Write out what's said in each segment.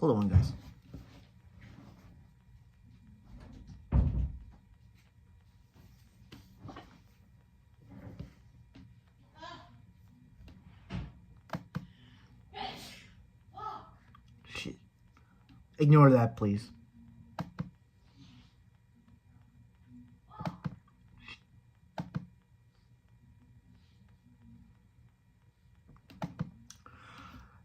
Hold on, guys. Shit. Ignore that, please.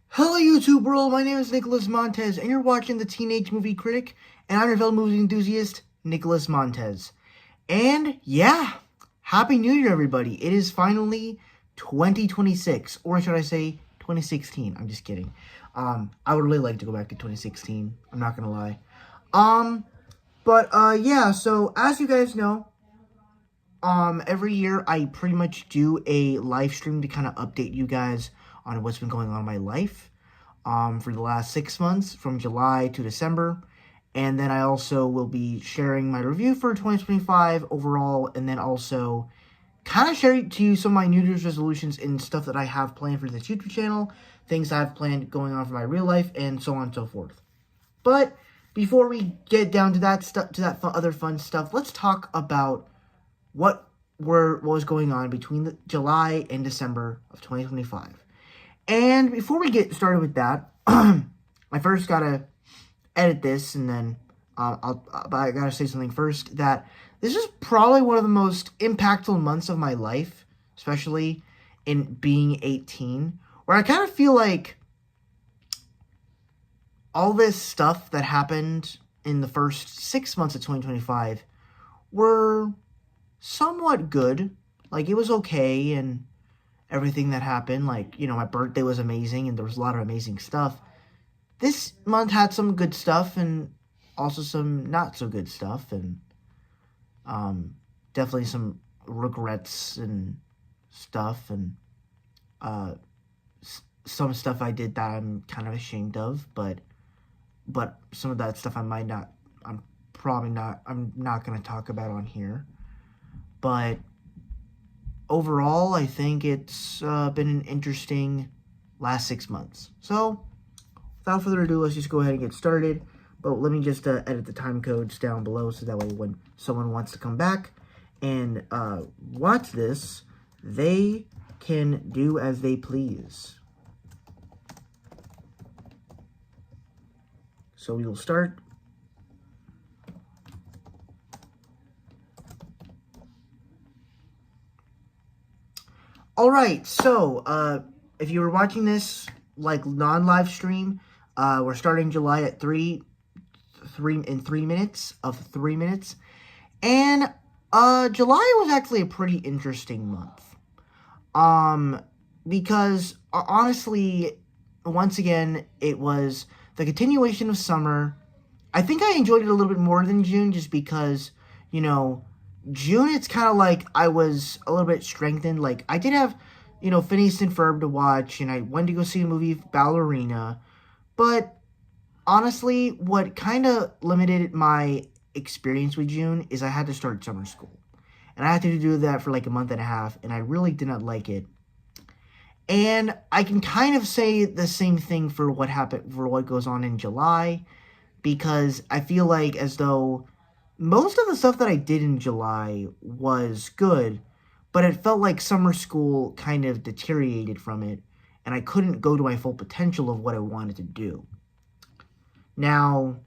Hello YouTube world, my name is Nicholas Montez, and you're watching the Teenage Movie Critic, and I'm your fellow movie enthusiast, Nicholas Montez. And yeah, Happy New Year everybody. It is finally 2026, or should I say 2016. I'm just kidding. I would really like to go back to 2016, I'm not gonna lie. Yeah, so as you guys know, every year I pretty much do a live stream to kind of update you guys on what's been going on in my life for the last 6 months, from July to December. And then I also will be sharing my review for 2025 overall, and then also kind of sharing to you some of my New Year's resolutions and stuff that I have planned for this YouTube channel, things I've planned going on for my real life, and so on and so forth. But before we get down to that stuff, other fun stuff, let's talk about what was going on between July and December of 2025. And before we get started with that, I first gotta edit this, and then but I gotta say something first, that this is probably one of the most impactful months of my life, especially in being 18, where I kind of feel like all this stuff that happened in the first 6 months of 2025 were somewhat good. Like, it was okay, and everything that happened, like, you know, my birthday was amazing, and there was a lot of amazing stuff. This month had some good stuff, and also some not so good stuff, and definitely some regrets and stuff, and some stuff I did that I'm kind of ashamed of, but some of that stuff I'm not going to talk about on here. But overall, I think it's been an interesting last 6 months. So, without further ado, let's just go ahead and get started. But let me just edit the time codes down below, so that way when someone wants to come back and watch this, they can do as they please. So we will start. Alright, so, if you were watching this, like, non-live stream, we're starting July at 3 minutes. And, July was actually a pretty interesting month. Because, honestly, once again, it was the continuation of summer. I think I enjoyed it a little bit more than June, just because, you know, June, it's kind of like I was a little bit strengthened. Like, I did have, you know, Phineas and Ferb to watch, and I went to go see a movie, Ballerina. But honestly, what kind of limited my experience with June is I had to start summer school. And I had to do that for like a month and a half, and I really did not like it. And I can kind of say the same thing for what goes on in July, because I feel like as though most of the stuff that I did in July was good, but it felt like summer school kind of deteriorated from it, and I couldn't go to my full potential of what I wanted to do. Now,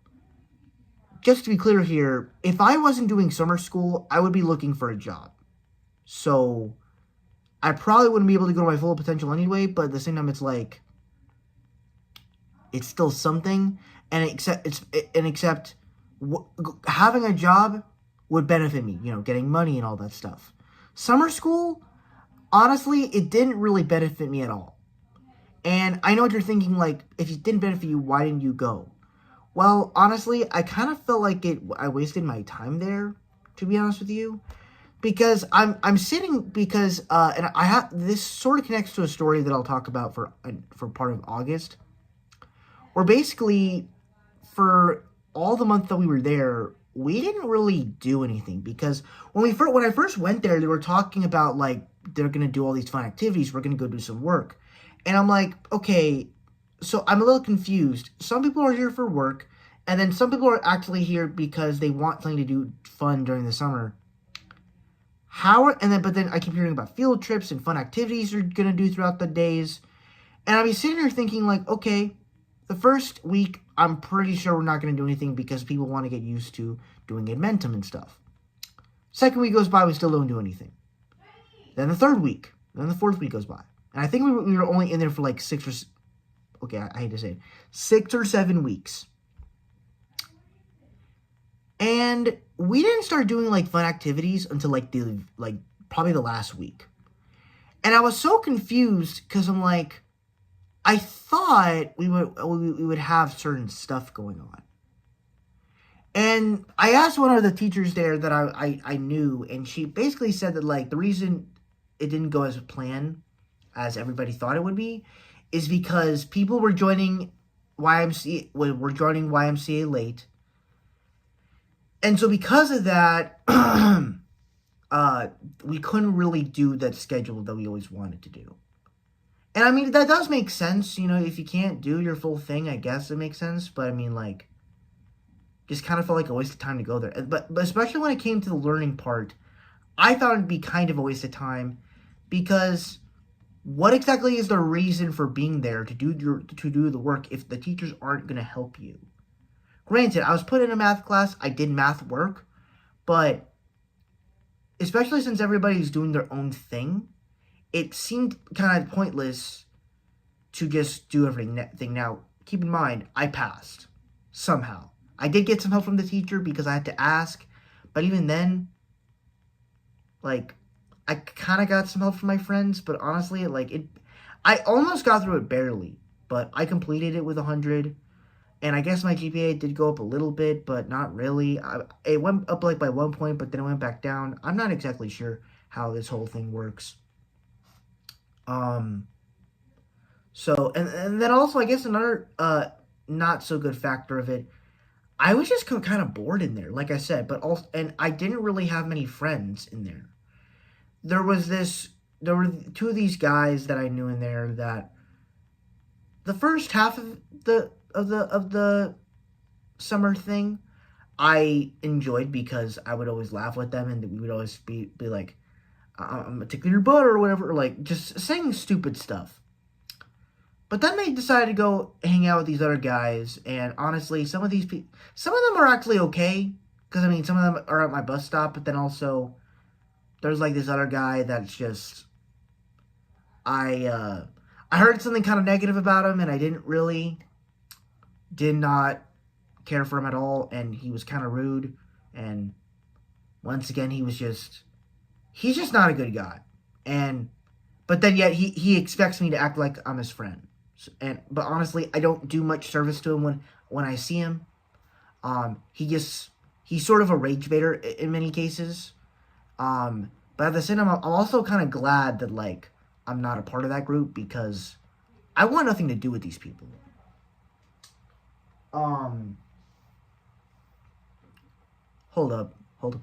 just to be clear here, if I wasn't doing summer school, I would be looking for a job. So, I probably wouldn't be able to go to my full potential anyway, but at the same time, it's like, it's still something, and except having a job would benefit me, you know, getting money and all that stuff. Summer school, honestly, it didn't really benefit me at all. And I know what you're thinking, like, if it didn't benefit you, why didn't you go? Well, honestly, I kind of felt like I wasted my time there, to be honest with you. Because I'm sitting, because, and I have, this sort of connects to a story that I'll talk about for part of August. Where basically, for all the month that we were there, we didn't really do anything, because when I first went there, they were talking about, like, they're going to do all these fun activities, we're going to go do some work. And I'm like, okay, so I'm a little confused. Some people are here for work, and then some people are actually here because they want something to do fun during the summer. But then I keep hearing about field trips and fun activities you're gonna do throughout the days. And I'll be sitting here thinking, like, okay, the first week, I'm pretty sure we're not going to do anything because people want to get used to doing Edmentum and stuff. Second week goes by, we still don't do anything. Then the third week, then the fourth week goes by. And I think we were only in there for like I hate to say it, 6 or 7 weeks. And we didn't start doing like fun activities until probably the last week. And I was so confused because I'm like, I thought we would have certain stuff going on. And I asked one of the teachers there that I knew, and she basically said that like the reason it didn't go as planned as everybody thought it would be is because people were joining YMCA late. And so because of that, we couldn't really do that schedule that we always wanted to do. And I mean, that does make sense, if you can't do your full thing, I guess it makes sense. But I mean, like, just kind of felt like a waste of time to go there. But especially when it came to the learning part, I thought it'd be kind of a waste of time because what exactly is the reason for being there to do the work if the teachers aren't going to help you? Granted, I was put in a math class, I did math work, but especially since everybody's doing their own thing, it seemed kind of pointless to just do everything. Now, keep in mind, I passed. Somehow. I did get some help from the teacher because I had to ask. But even then, like, I kind of got some help from my friends. But honestly, I almost got through it barely. But I completed it with 100. And I guess my GPA did go up a little bit, but not really. It went up like by 1 point, but then it went back down. I'm not exactly sure how this whole thing works. So, and then also, I guess another not so good factor of it, I was just kind of bored in there, like I said, but also, and I didn't really have many friends in there. There were two of these guys that I knew in there that the first half of the summer thing, I enjoyed because I would always laugh with them and we would always be like, I'm gonna tickle your butt or whatever, or like just saying stupid stuff. But then they decided to go hang out with these other guys, and honestly, some of them are actually okay, because I mean, some of them are at my bus stop, but then also, there's like this other guy that's just, I heard something kind of negative about him, and I did not care for him at all, and he was kind of rude, and once again, he's just not a good guy, but then yet he expects me to act like I'm his friend. But honestly, I don't do much service to him when I see him. He's sort of a rage baiter in many cases. But at the same time, I'm also kind of glad that like I'm not a part of that group because I want nothing to do with these people. Hold up, hold up.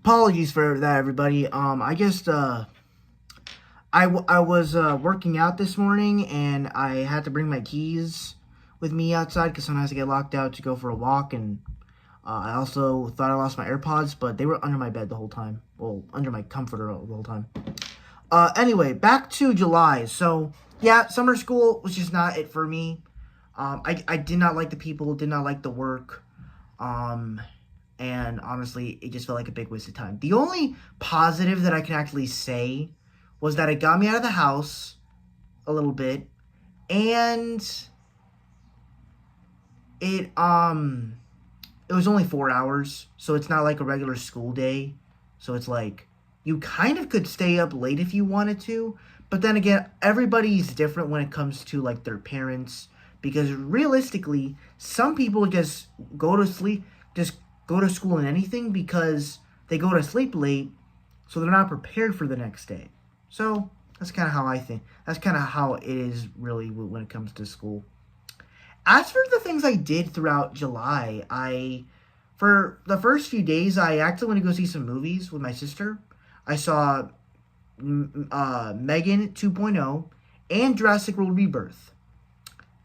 apologies for that, everybody. I just I was working out this morning, and I had to bring my keys with me outside because sometimes I get locked out to go for a walk, and I also thought I lost my AirPods, but they were under my bed the whole time. Well, under my comforter the whole time. Anyway, back to July. So, yeah, summer school was just not it for me. I did not like the people, did not like the work. And honestly, it just felt like a big waste of time. The only positive that I can actually say was that it got me out of the house a little bit, and it was only 4 hours, so it's not like a regular school day. So it's like you kind of could stay up late if you wanted to, but then again, everybody's different when it comes to like their parents, because realistically, some people just go to sleep, just go to school and anything because they go to sleep late, so they're not prepared for the next day. So that's kind of how I think. That's kind of how it is really when it comes to school. As for the things I did throughout July, for the first few days, I actually went to go see some movies with my sister. I saw Megan 2.0 and Jurassic World Rebirth.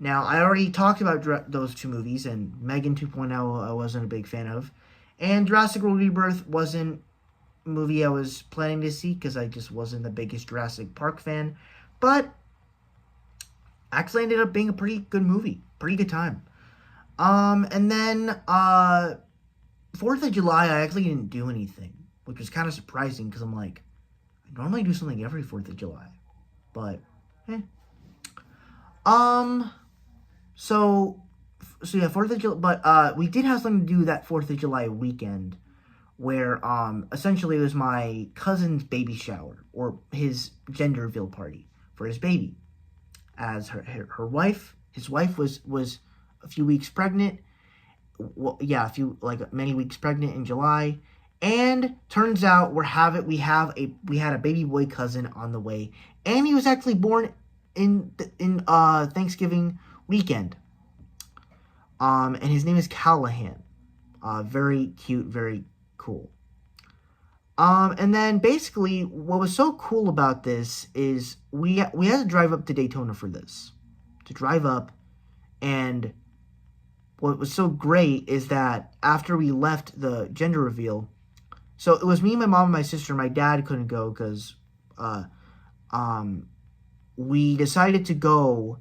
Now, I already talked about those two movies, and Megan 2.0 I wasn't a big fan of. And Jurassic World Rebirth wasn't a movie I was planning to see because I just wasn't the biggest Jurassic Park fan. But actually ended up being a pretty good movie. Pretty good time. And then 4th of July, I actually didn't do anything, which was kind of surprising because I'm like, I normally do something every 4th of July. But, So yeah, 4th of July, but we did have something to do that 4th of July weekend where essentially it was my cousin's baby shower, or his gender reveal party for his baby. As his wife was a few weeks pregnant. Well, yeah, many weeks pregnant in July. And turns out we had a baby boy cousin on the way, and he was actually born in Thanksgiving weekend. And his name is Callahan. Very cute, very cool. And then basically what was so cool about this is we had to drive up to Daytona for this. To drive up, and what was so great is that after we left the gender reveal, so it was me, my mom, and my sister. My dad couldn't go because we decided to go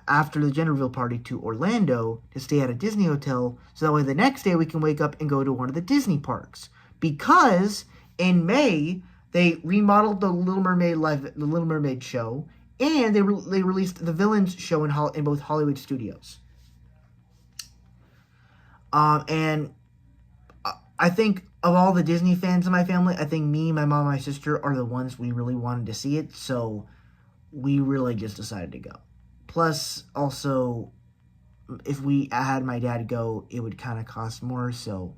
after the gender reveal party to Orlando to stay at a Disney hotel, so that way the next day we can wake up and go to one of the Disney parks. Because in May they remodeled the Little Mermaid show, and they released the Villains show in both Hollywood studios. And I think of all the Disney fans in my family, I think me, my mom, and my sister are the ones we really wanted to see it, so we really just decided to go. Plus, also, if we had my dad go, it would kind of cost more, so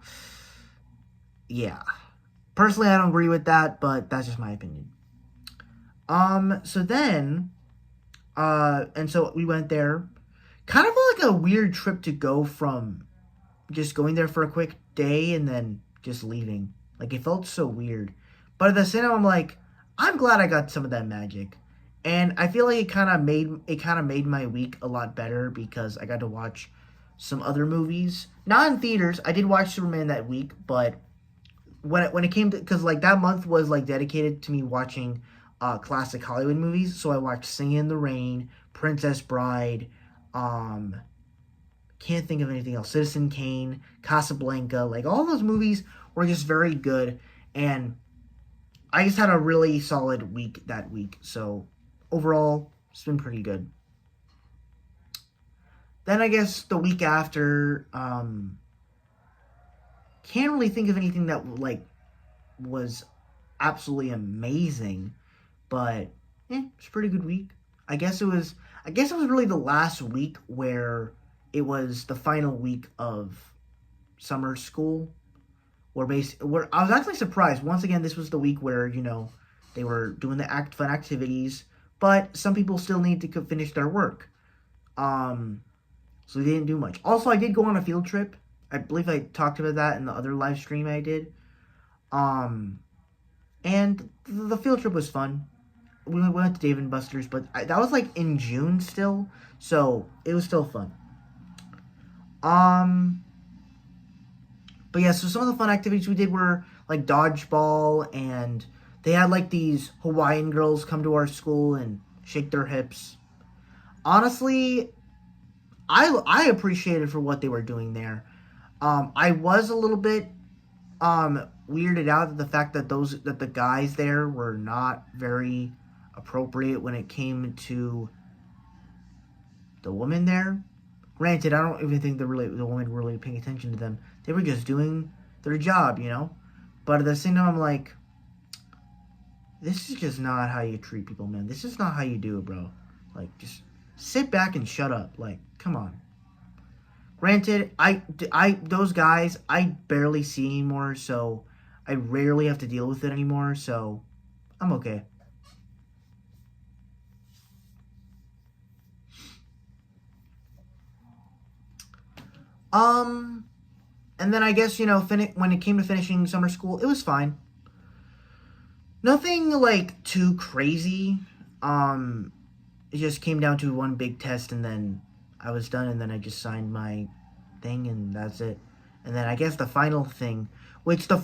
yeah. Personally, I don't agree with that, but that's just my opinion. So then, and so we went there. Kind of like a weird trip to go from just going there for a quick day and then just leaving. Like, it felt so weird. But at the same time, I'm like, I'm glad I got some of that magic. And I feel like it kind of made my week a lot better because I got to watch some other movies. Not in theaters. I did watch Superman that week, but when it came to, because like that month was like dedicated to me watching classic Hollywood movies. So I watched Singing in the Rain, Princess Bride, can't think of anything else. Citizen Kane, Casablanca, like all those movies were just very good, and I just had a really solid week that week. So overall, it's been pretty good. Then I guess the week after, can't really think of anything that like was absolutely amazing, but it's a pretty good week. I guess it was really the last week where it was the final week of summer school, where I was actually surprised. Once again, this was the week where, they were doing the fun activities, but some people still need to finish their work. So they didn't do much. Also, I did go on a field trip. I believe I talked about that in the other live stream I did. Um, and the field trip was fun. We went to Dave and Buster's, but that was like in June still, so it was still fun. Um, but yeah, so some of the fun activities we did were like dodgeball, and they had like these Hawaiian girls come to our school and shake their hips. Honestly, I appreciated for what they were doing there. I was a little bit weirded out at the fact that the guys there were not very appropriate when it came to the women there. Granted, I don't even think the women were really paying attention to them. They were just doing their job, you know. But at the same time, I'm like, this is just not how you treat people, man. This is not how you do it, bro. Like, just sit back and shut up. Like, come on. Granted, those guys I barely see anymore, so I rarely have to deal with it anymore. So I'm okay. And then I guess, when it came to finishing summer school, it was fine. Nothing like too crazy. It just came down to one big test, and then I was done, and then I just signed my thing, and that's it. And then I guess the final thing, which the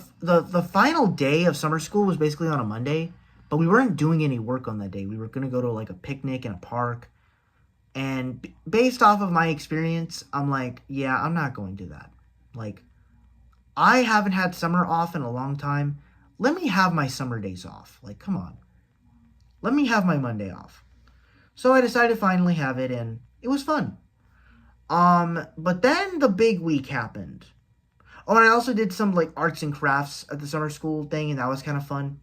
final day of summer school was basically on a Monday, but we weren't doing any work on that day. We were gonna go to like a picnic in a park, and based off of my experience, I'm like, yeah, I'm not going to that. Like, I haven't had summer off in a long time. Let me have my summer days off. Like, come on. Let me have my Monday off. So I decided to finally have it, and it was fun. But then the big week happened. Oh, and I also did some, like, arts and crafts at the summer school thing, and that was kind of fun.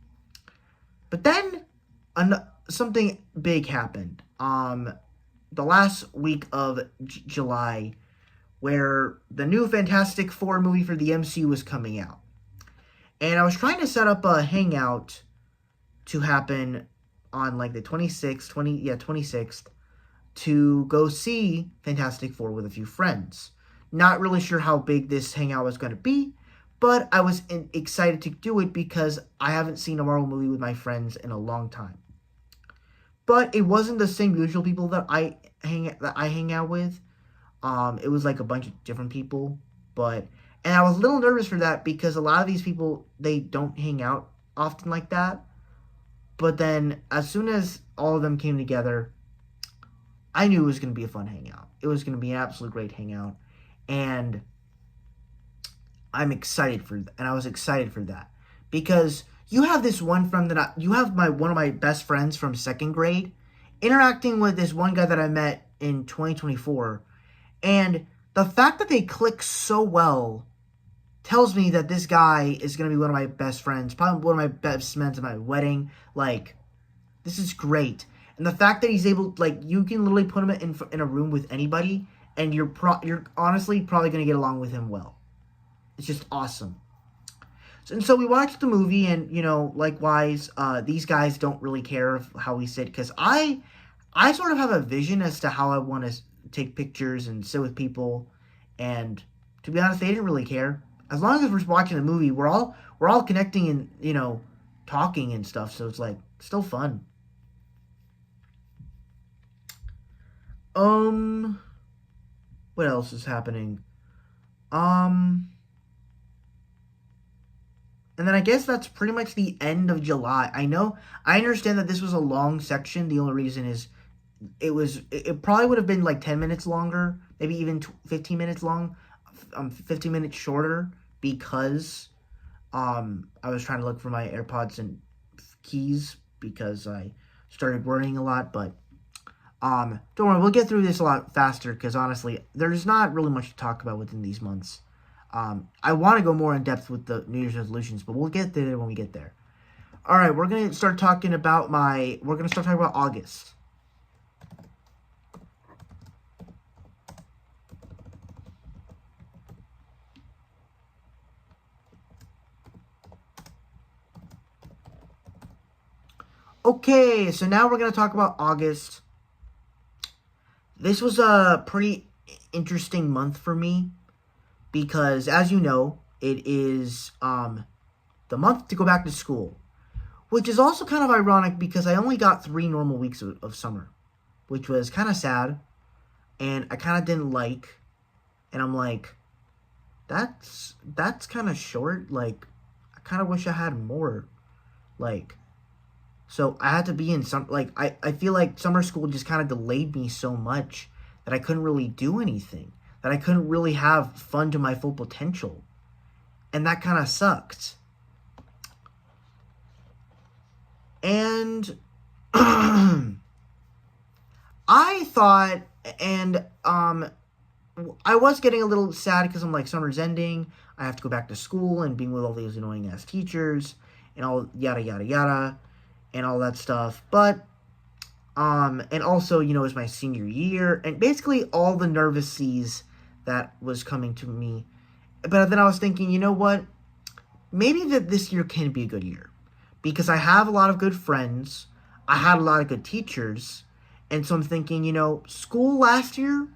But then something big happened. The last week of July, where the new Fantastic Four movie for the MCU was coming out. And I was trying to set up a hangout to happen on like the 26th to go see Fantastic Four with a few friends. Not really sure how big this hangout was going to be, but I was excited to do it because I haven't seen a Marvel movie with my friends in a long time. But it wasn't the same usual people that I hang out with. It was like a bunch of different people, and I was a little nervous for that because a lot of these people, they don't hang out often like that. But then as soon as all of them came together, I knew it was going to be a fun hangout. It was going to be an absolute great hangout, and I was excited for that because you have this one friend one of my best friends from second grade interacting with this one guy that I met in 2024, and the fact that they click so well tells me that this guy is going to be one of my best friends, probably one of my best men at my wedding. Like, this is great. And the fact that he's able, like, you can literally put him in a room with anybody, and you're honestly probably going to get along with him well. It's just awesome. So we watched the movie, and, likewise, these guys don't really care how we sit, because I sort of have a vision as to how I want to take pictures and sit with people, and to be honest, they didn't really care. As long as we're watching the movie, we're all connecting and, talking and stuff, so it's like still fun. What else is happening? And then I guess that's pretty much the end of July. I understand that this was a long section. The only reason is it probably would have been like 10 minutes longer, maybe even 15 minutes long, 15 minutes shorter, because I was trying to look for my AirPods and keys because I started worrying a lot, but don't worry, we'll get through this a lot faster because honestly, there's not really much to talk about within these months. I want to go more in depth with the New Year's resolutions, but we'll get there when we get there. All right, we're going to start talking about August. Okay, so now we're going to talk about August. This was a pretty interesting month for me because, as you know, it is the the month to go back to school, which is also kind of ironic because I only got 3 normal weeks of summer, which was kind of sad, and I kind of didn't like, and I'm like, that's kind of short. Like, I kind of wish I had more. Like, so I had to be in some, like, I feel like summer school just kind of delayed me so much that I couldn't really do anything, that I couldn't really have fun to my full potential. And that kind of sucked. And I thought, and I was getting a little sad because I'm like, summer's ending. I have to go back to school and being with all these annoying ass teachers and all yada yada yada and all that stuff. But and also, it's my senior year and basically all the nervousies that was coming to me. But then I was thinking, you know what? Maybe that this year can be a good year because I have a lot of good friends. I had a lot of good teachers. And so I'm thinking, school last year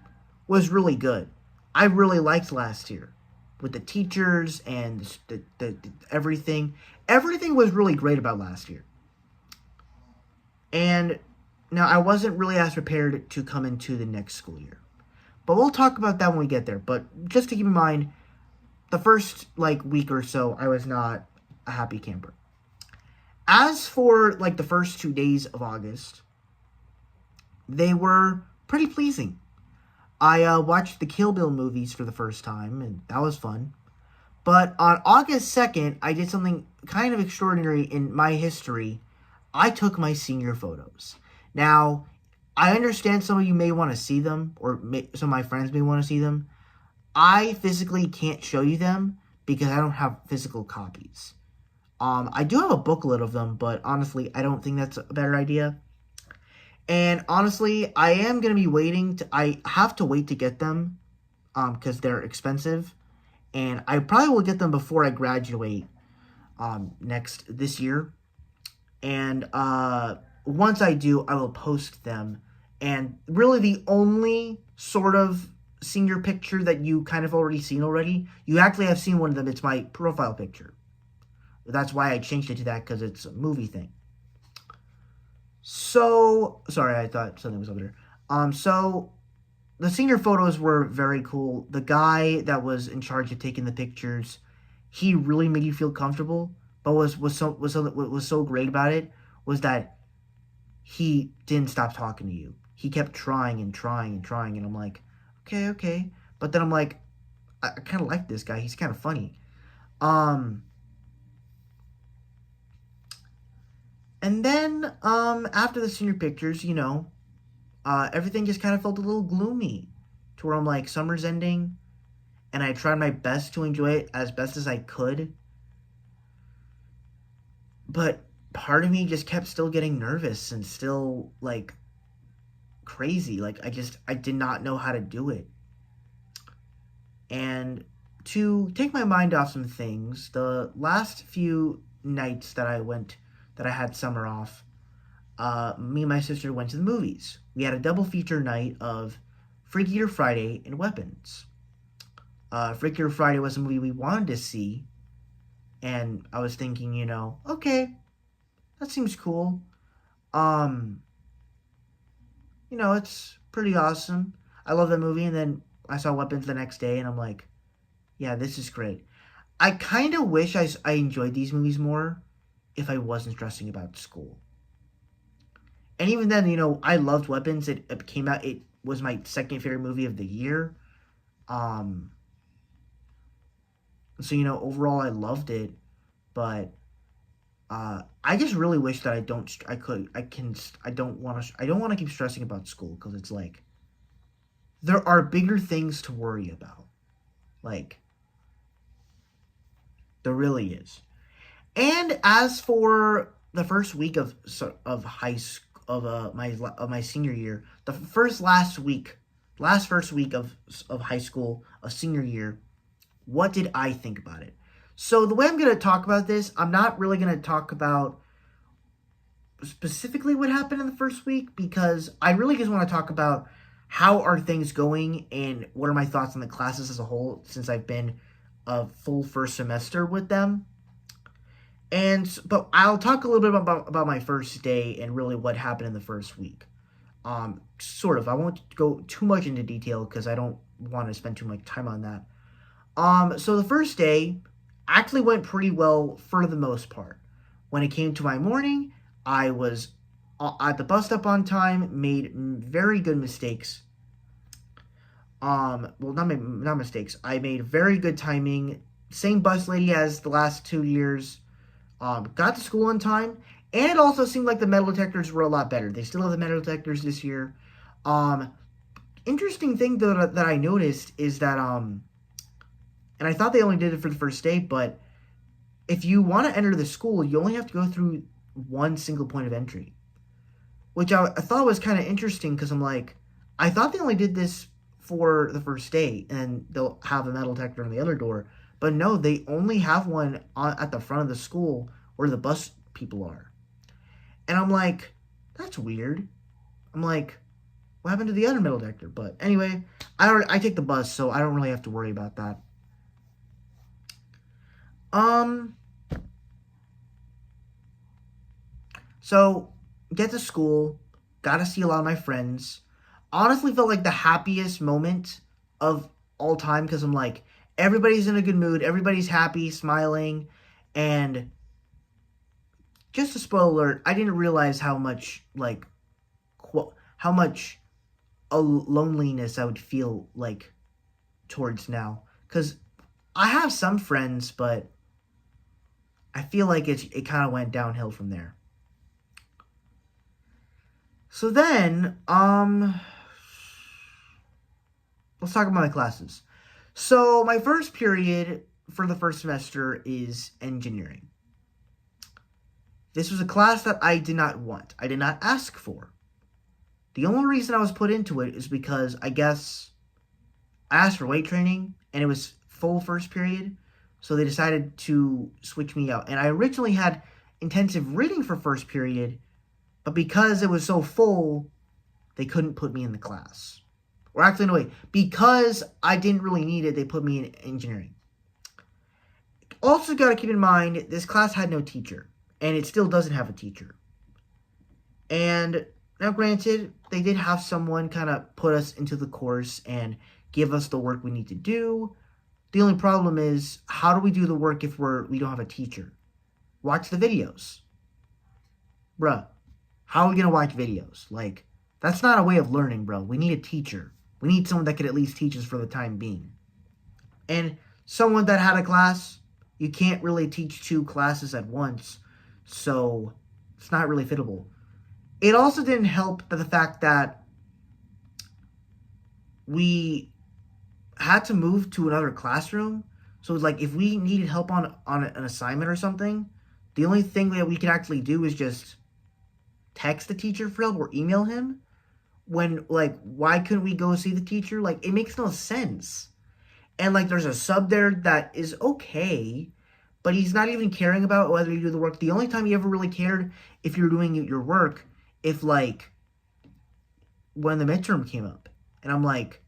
was really good. I really liked last year with the teachers and the everything. Everything was really great about last year. And now I wasn't really as prepared to come into the next school year. But we'll talk about that when we get there. But just to keep in mind, the first week or so, I was not a happy camper. As for the first 2 days of August, they were pretty pleasing. I watched the Kill Bill movies for the first time, and that was fun. But on August 2nd, I did something kind of extraordinary in my history. I took my senior photos. Now, I understand some of you may want to see them, or some of my friends may want to see them. I physically can't show you them because I don't have physical copies. I do have a booklet of them, but honestly, I don't think that's a better idea. And honestly, I am going to be waiting. I have to wait to get them because they're expensive. And I probably will get them before I graduate this year. And once I do, I will post them. And really the only sort of senior picture that you kind of already seen already, you actually have seen one of them. It's my profile picture. That's why I changed it to that, because it's a movie thing. So, sorry, I thought something was over there. So, the senior photos were very cool. The guy that was in charge of taking the pictures, he really made you feel comfortable. But what was so great about it was that he didn't stop talking to you. He kept trying and trying and trying, and I'm like, okay. But then I'm like, I kind of like this guy. He's kind of funny. And then, after the senior pictures, everything just kind of felt a little gloomy. To where I'm like, summer's ending, and I tried my best to enjoy it as best as I could. But part of me just kept still getting nervous and still, crazy. I did not know how to do it. And to take my mind off some things, the last few nights that I had summer off, me and my sister went to the movies. We had a double feature night of Freakier Friday and Weapons. Freakier Friday was a movie we wanted to see, and I was thinking, okay, that seems cool. It's pretty awesome. I love that movie, and then I saw Weapons the next day, and I'm like, yeah, this is great. I kind of wish I enjoyed these movies more if I wasn't stressing about school. And even then, I loved Weapons. It came out, it was my second favorite movie of the year. So, overall I loved it, but I just really wish that I don't want to keep stressing about school, because it's like, there are bigger things to worry about. There really is. And as for the first week of high school, of my senior year, the last first week of high school, of senior year, what did I think about it? So the way I'm going to talk about this, I'm not really going to talk about specifically what happened in the first week, because I really just want to talk about how are things going and what are my thoughts on the classes as a whole, since I've been a full first semester with them. But I'll talk a little bit about my first day and really what happened in the first week. Sort of. I won't go too much into detail because I don't want to spend too much time on that. So the first day actually went pretty well for the most part. When it came to my morning, I was at the bus stop on time, made very good mistakes. Well, not mistakes. I made very good timing. Same bus lady as the last 2 years. Got to school on time, and it also seemed like the metal detectors were a lot better. They still have the metal detectors this year. Interesting thing that I noticed is that and I thought they only did it for the first day, but if you want to enter the school, you only have to go through one single point of entry, which I thought was kind of interesting because I'm like, I thought they only did this for the first day and they'll have a metal detector on the other door, but no, they only have one at the front of the school where the bus people are. And I'm like, that's weird. I'm like, what happened to the other metal detector? But anyway, I take the bus, so I don't really have to worry about that. So get to school, got to see a lot of my friends. Honestly, felt like the happiest moment of all time because I'm like, everybody's in a good mood, everybody's happy, smiling, and just a spoiler alert, I didn't realize how much how much a loneliness I would feel like towards now because I have some friends, but I feel like it kind of went downhill from there. So then, let's talk about my classes. So my first period for the first semester is engineering. This was a class that I did not want. I did not ask for. The only reason I was put into it is because I guess I asked for weight training and it was full first period. So they decided to switch me out. And I originally had intensive reading for first period, but because it was so full, they couldn't put me in the class. Or actually, no, wait. Because I didn't really need it, they put me in engineering. Also got to keep in mind, this class had no teacher. And it still doesn't have a teacher. And now granted, they did have someone kind of put us into the course and give us the work we need to do. The only problem is, how do we do the work if we don't have a teacher? Watch the videos. Bruh, how are we going to watch videos? Like, that's not a way of learning, bro. We need a teacher. We need someone that could at least teach us for the time being. And someone that had a class, you can't really teach 2 classes at once, so it's not really fittable. It also didn't help the fact that we had to move to another classroom. So it's like if we needed help on an assignment or something, the only thing that we could actually do is just text the teacher for help or email him. When, like, why couldn't we go see the teacher? Like, it makes no sense. And, like, there's a sub there that is okay, but he's not even caring about whether you do the work. The only time he ever really cared if you're doing your work, if, like, when the midterm came up. And I'm like,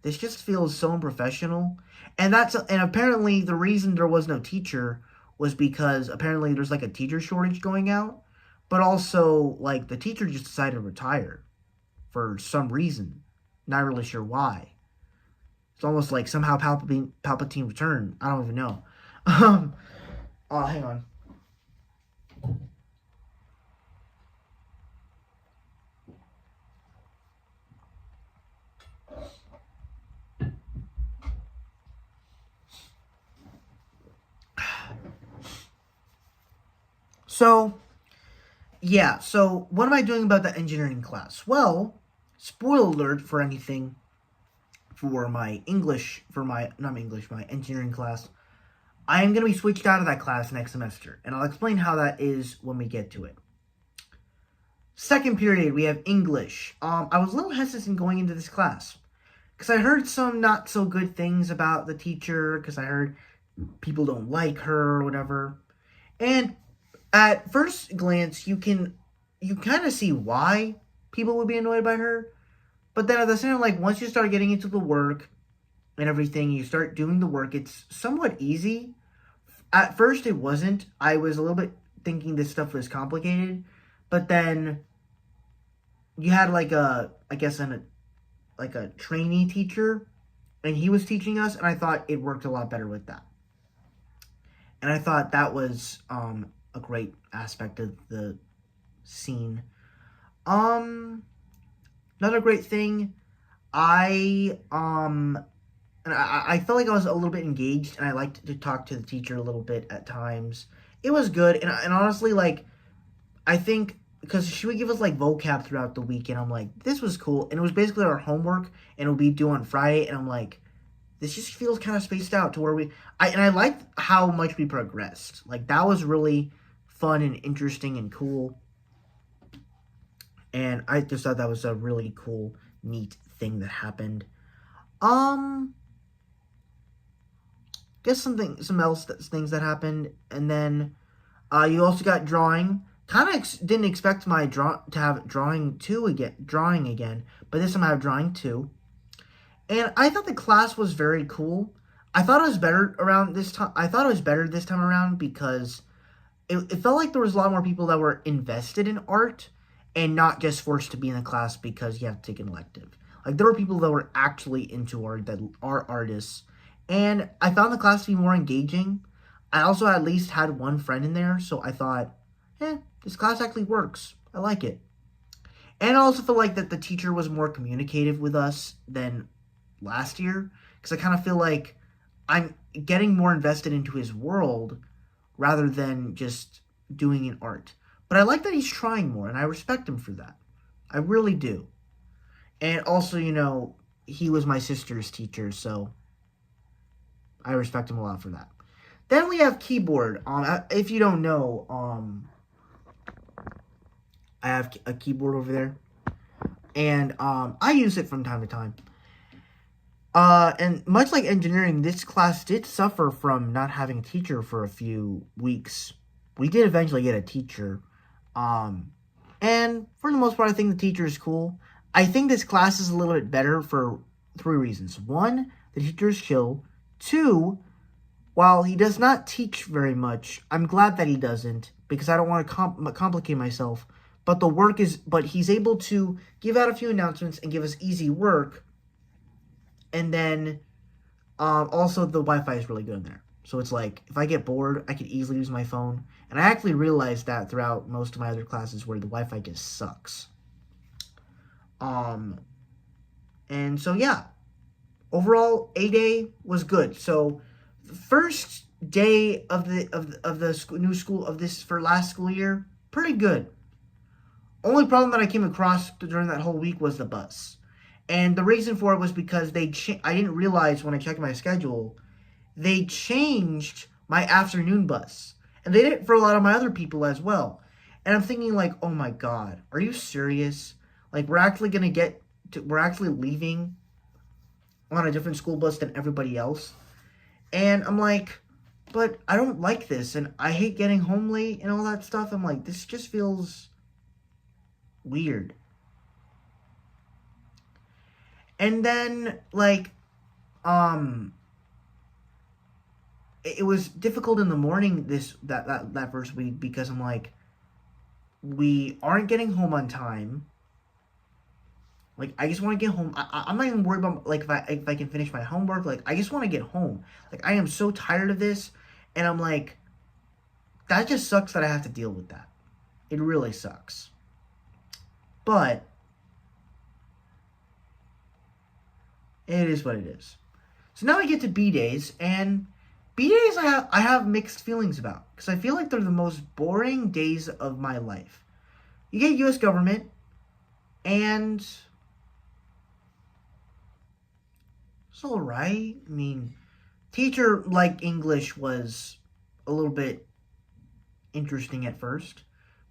this just feels so unprofessional. And apparently the reason there was no teacher was because apparently there's, like, a teacher shortage going out. But also, like, the teacher just decided to retire for some reason. Not really sure why. It's almost like somehow Palpatine returned. I don't even know. Oh, hang on. So, yeah. So, what am I doing about the engineering class? Well, spoiler alert for anything for my my engineering class. I am going to be switched out of that class next semester, and I'll explain how that is when we get to it. Second period, we have English. I was a little hesitant going into this class because I heard some not so good things about the teacher, because I heard people don't like her or whatever. And at first glance, you kind of see why people would be annoyed by her. But then at the same time, like, once you start getting into the work and everything, you start doing the work, it's somewhat easy. At first, it wasn't. I was a little bit thinking this stuff was complicated, but then you had like I guess, like a trainee teacher, and he was teaching us, and I thought it worked a lot better with that. And I thought that was a great aspect of the scene. Um, Another great thing, I and I felt like I was a little bit engaged, and I liked to talk to the teacher a little bit at times. It was good, and honestly, like, I think because she would give us like vocab throughout the week, and I'm like, this was cool, and it was basically our homework, and it would be due on Friday, and I'm like, this just feels kind of spaced out to where I liked how much we progressed. Like, that was really fun and interesting and cool, and I just thought that was a really cool, neat thing that happened. Um, guess things that happened, and then you also got drawing. Kind of didn't expect my to have drawing again, but this time I have drawing too. And I thought the class was very cool. I thought it was better around this time. I thought it was better this time around because it felt like there was a lot more people that were invested in art and not just forced to be in the class because you have to take an elective. Like, there were people that were actually into art, that are artists. And I found the class to be more engaging. I also at least had one friend in there, so I thought, this class actually works. I like it. And I also feel like that the teacher was more communicative with us than last year, because I kind of feel like I'm getting more invested into his world rather than just doing an art. But I like that he's trying more, and I respect him for that. I really do. And also, he was my sister's teacher, so I respect him a lot for that. Then we have keyboard. If you don't know, I have a keyboard over there, and I use it from time to time. And much like engineering, this class did suffer from not having a teacher for a few weeks. We did eventually get a teacher, and for the most part, I think the teacher is cool. I think this class is a little bit better for 3 reasons. 1, the teacher is chill. 2, while he does not teach very much, I'm glad that he doesn't, because I don't want to complicate myself. But he's able to give out a few announcements and give us easy work. And then, also the Wi-Fi is really good in there. So it's like, if I get bored, I could easily use my phone. And I actually realized that throughout most of my other classes where the Wi-Fi just sucks. And so yeah, overall, A-Day was good. So the first day of the new school of this for last school year, pretty good. Only problem that I came across during that whole week was the bus. And the reason for it was because I didn't realize when I checked my schedule, they changed my afternoon bus. And they did it for a lot of my other people as well. And I'm thinking like, oh my God, are you serious? Like, we're actually leaving on a different school bus than everybody else. And I'm like, but I don't like this. And I hate getting home late and all that stuff. I'm like, this just feels weird. And then, like, it was difficult in the morning that first week because I'm like, we aren't getting home on time. Like, I just want to get home. I'm not even worried about, like, if I can finish my homework. Like, I just want to get home. Like, I am so tired of this. And I'm like, that just sucks that I have to deal with that. It really sucks. But it is what it is. So now we get to B-Days. And B-Days I have mixed feelings about. Because I feel like they're the most boring days of my life. You get U.S. government. And it's alright. I mean, teacher like English was a little bit interesting at first.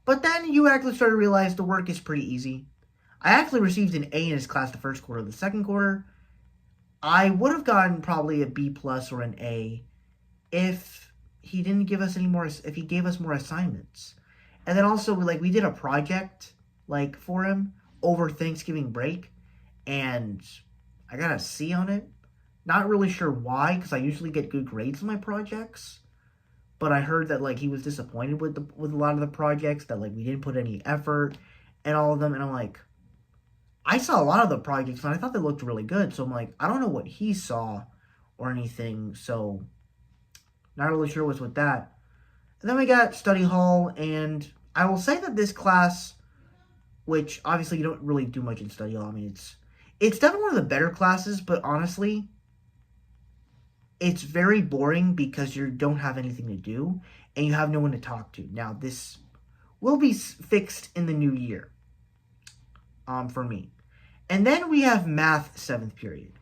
But then you actually start to realize the work is pretty easy. I actually received an A in his class the first quarter. The second quarter, I would have gotten probably a B plus or an A if he didn't give us if he gave us more assignments. And then also, we did a project, for him over Thanksgiving break, and I got a C on it. Not really sure why, because I usually get good grades on my projects. but I heard that like he was disappointed with a lot of the projects, that like we didn't put any effort and all of them, and I'm like, I saw a lot of the projects and I thought they looked really good, so I'm like, I don't know what he saw or anything, so not really sure what's with that. And then we got study hall, and I will say that this class, which obviously you don't really do much in study hall, I mean, it's definitely one of the better classes, but honestly, it's very boring because you don't have anything to do and you have no one to talk to. Now, this will be fixed in the new year, for me. And then we have math 7th period,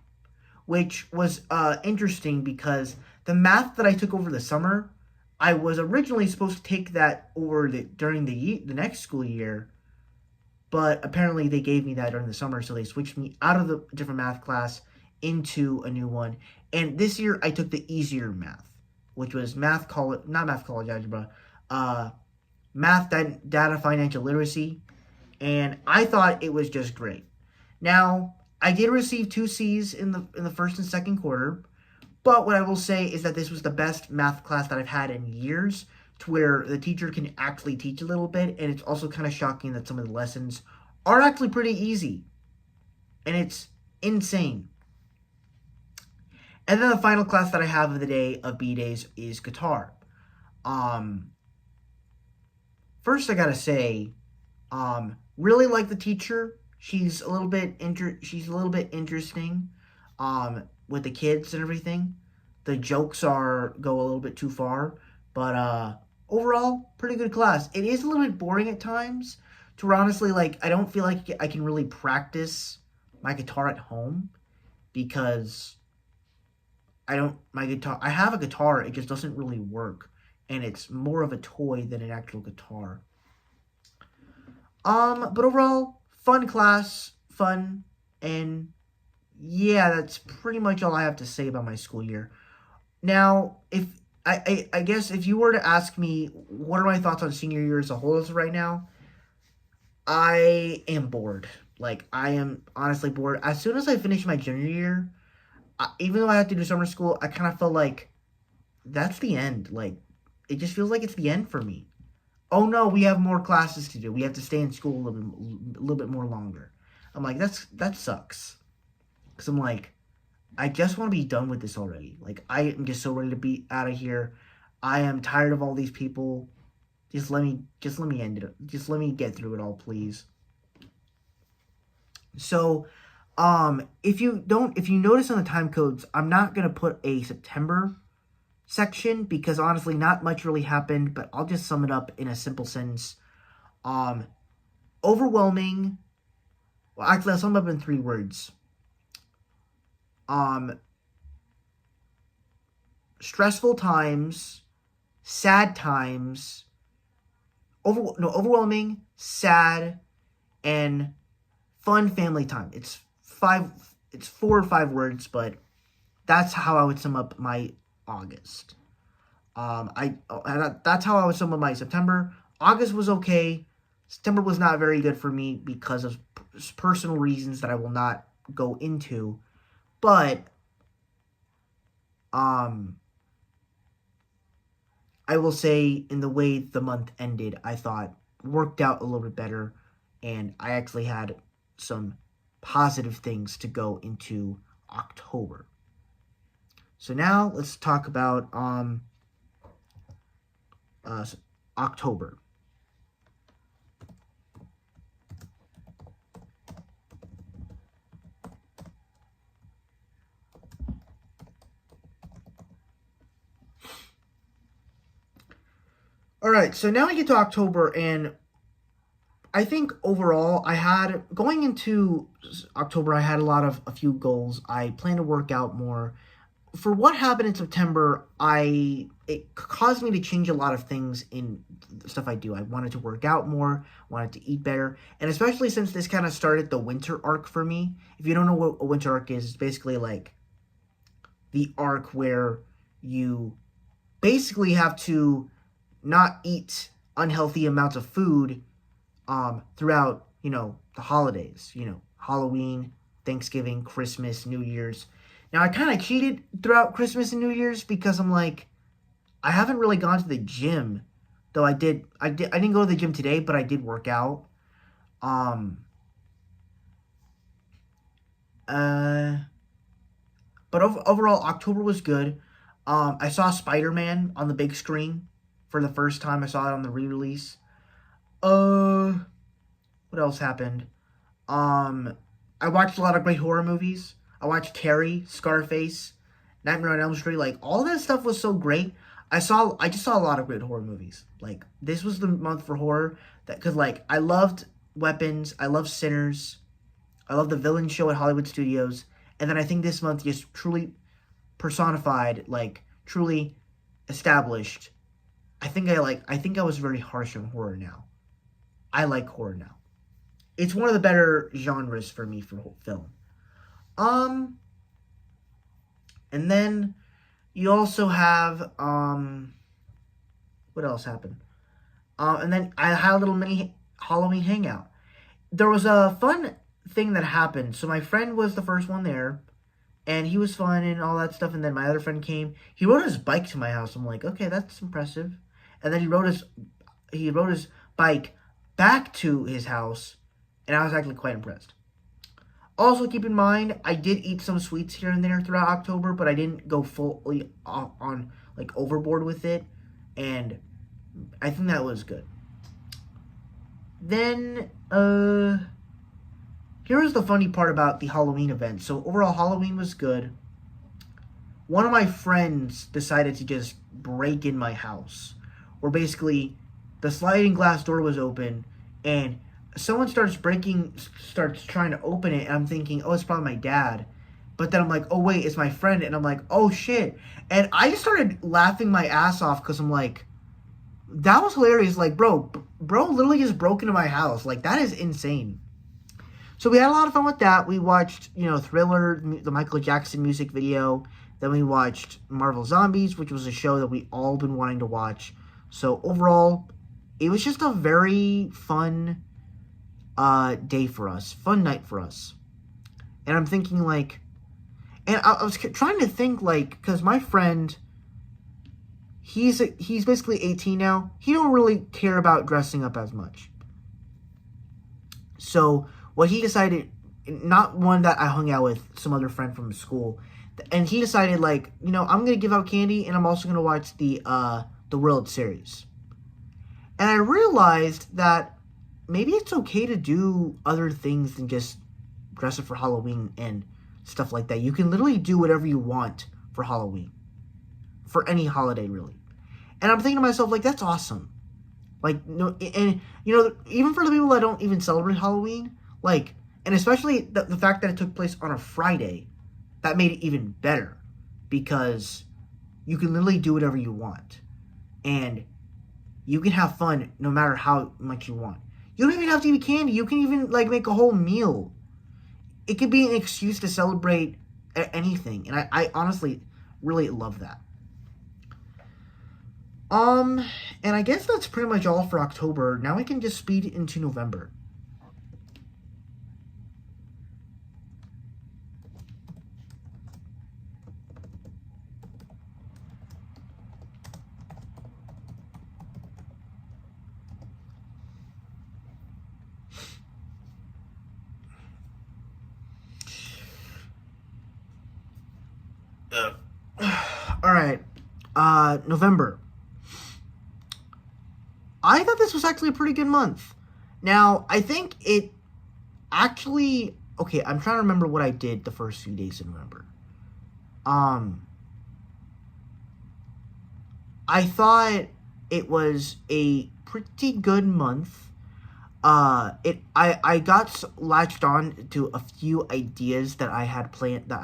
which was interesting because the math that I took over the summer, I was originally supposed to take that over during the next school year, but apparently they gave me that during the summer, so they switched me out of the different math class into a new one. And this year I took the easier math, which was not math college algebra, math data financial literacy, and I thought it was just great. Now, I did receive 2 C's in the first and second quarter, but what I will say is that this was the best math class that I've had in years, to where the teacher can actually teach a little bit, and it's also kind of shocking that some of the lessons are actually pretty easy, and it's insane. And then the final class that I have of the day of B days is guitar. First I gotta say, really like the teacher. She's a little bit interesting, with the kids and everything. The jokes go a little bit too far, but overall, pretty good class. It is a little bit boring at times, to where honestly, like, I don't feel like I can really practice my guitar at home, because I have a guitar, it just doesn't really work, and it's more of a toy than an actual guitar. But overall, fun class, and yeah, that's pretty much all I have to say about my school year. Now, if I guess if you were to ask me what are my thoughts on senior year as a whole as of right now, I am bored. Like, I am honestly bored. As soon as I finished my junior year, even though I had to do summer school, I kind of felt like that's the end. Like, it just feels like it's the end for me. Oh no, we have more classes to do. We have to stay in school a little bit more longer. I'm like, that sucks. Because I'm like, I just want to be done with this already. Like, I am just so ready to be out of here. I am tired of all these people. Just let me end it. Just let me get through it all, please. So, if you notice on the time codes, I'm not going to put a September section, because honestly, not much really happened, but I'll just sum it up in a simple sentence. Overwhelming. Well, actually, I'll sum it up in 3 words. Stressful times, sad times, overwhelming, sad, and fun family time. It's 4 or 5 words, but that's how I would sum up my August. That's how I would sum up my September. August was okay. September was not very good for me because of personal reasons that I will not go into. But I will say, in the way the month ended, I thought worked out a little bit better, and I actually had some positive things to go into October. So now let's talk about October. All right, so now we get to October, and I think overall, going into October, I had a few goals. I plan to work out more. For what happened in September, it caused me to change a lot of things in the stuff I do. I wanted to work out more, wanted to eat better, and especially since this kind of started the winter arc for me. If you don't know what a winter arc is, it's basically like the arc where you basically have to not eat unhealthy amounts of food throughout, the holidays, Halloween, Thanksgiving, Christmas, New Year's. Now, I kind of cheated throughout Christmas and New Year's because I'm like, I haven't really gone to the gym, though I didn't go to the gym today, but I did work out. Um, uh, but overall, October was good. I saw Spider Man on the big screen for the first time. I saw it on the re-release. Uh, what else happened? Um, I watched a lot of great horror movies. I watched Carrie, Scarface, Nightmare on Elm Street. Like all that stuff was so great. I just saw a lot of great horror movies. Like this was the month for horror that because like I loved Weapons, I love Sinners, I love the Villain Show at Hollywood Studios, and then I think this month just truly personified, like truly established. I think I was very harsh on horror now. I like horror now. It's one of the better genres for me for film. Um, and then you also have what else happened? And then I had a little mini Halloween hangout. There was a fun thing that happened. So my friend was the first one there, and he was fun and all that stuff. And then my other friend came. He rode his bike to my house. I'm like, okay, that's impressive. And then he rode his bike back to his house, and I was actually quite impressed. Also, keep in mind, I did eat some sweets here and there throughout October, but I didn't go fully on like overboard with it, and I think that was good. Then, here's the funny part about the Halloween event. So overall, Halloween was good. One of my friends decided to just break in my house, where basically the sliding glass door was open, and someone starts trying to open it, and I'm thinking, oh, it's probably my dad. But then I'm like, oh, wait, it's my friend. And I'm like, oh, shit. And I just started laughing my ass off because I'm like, that was hilarious. Like, bro literally just broke into my house. Like, that is insane. So we had a lot of fun with that. We watched, Thriller, the Michael Jackson music video. Then we watched Marvel Zombies, which was a show that we all been wanting to watch. So overall, it was just a very fun day for us. Fun night for us. And I'm thinking, like... And I was trying to think, like... Because my friend... He's basically 18 now. He don't really care about dressing up as much. So, what he decided... Not one that I hung out with, some other friend from school. And he decided, like, I'm going to give out candy, and I'm also going to watch the World Series. And I realized that maybe it's okay to do other things than just dress up for Halloween and stuff like that. You can literally do whatever you want for Halloween. For any holiday, really. And I'm thinking to myself, like, that's awesome. Like, and, even for the people that don't even celebrate Halloween, like, and especially the fact that it took place on a Friday, that made it even better. Because you can literally do whatever you want. And you can have fun no matter how much you want. You don't even have to eat candy. You can even, like, make a whole meal. It could be an excuse to celebrate anything. And I honestly really love that. And I guess that's pretty much all for October. Now we can just speed into November. All right. November. I thought this was actually a pretty good month. Now, I think it actually... Okay, I'm trying to remember what I did the first few days in November. I thought it was a pretty good month. I got latched on to a few ideas that I had planned, that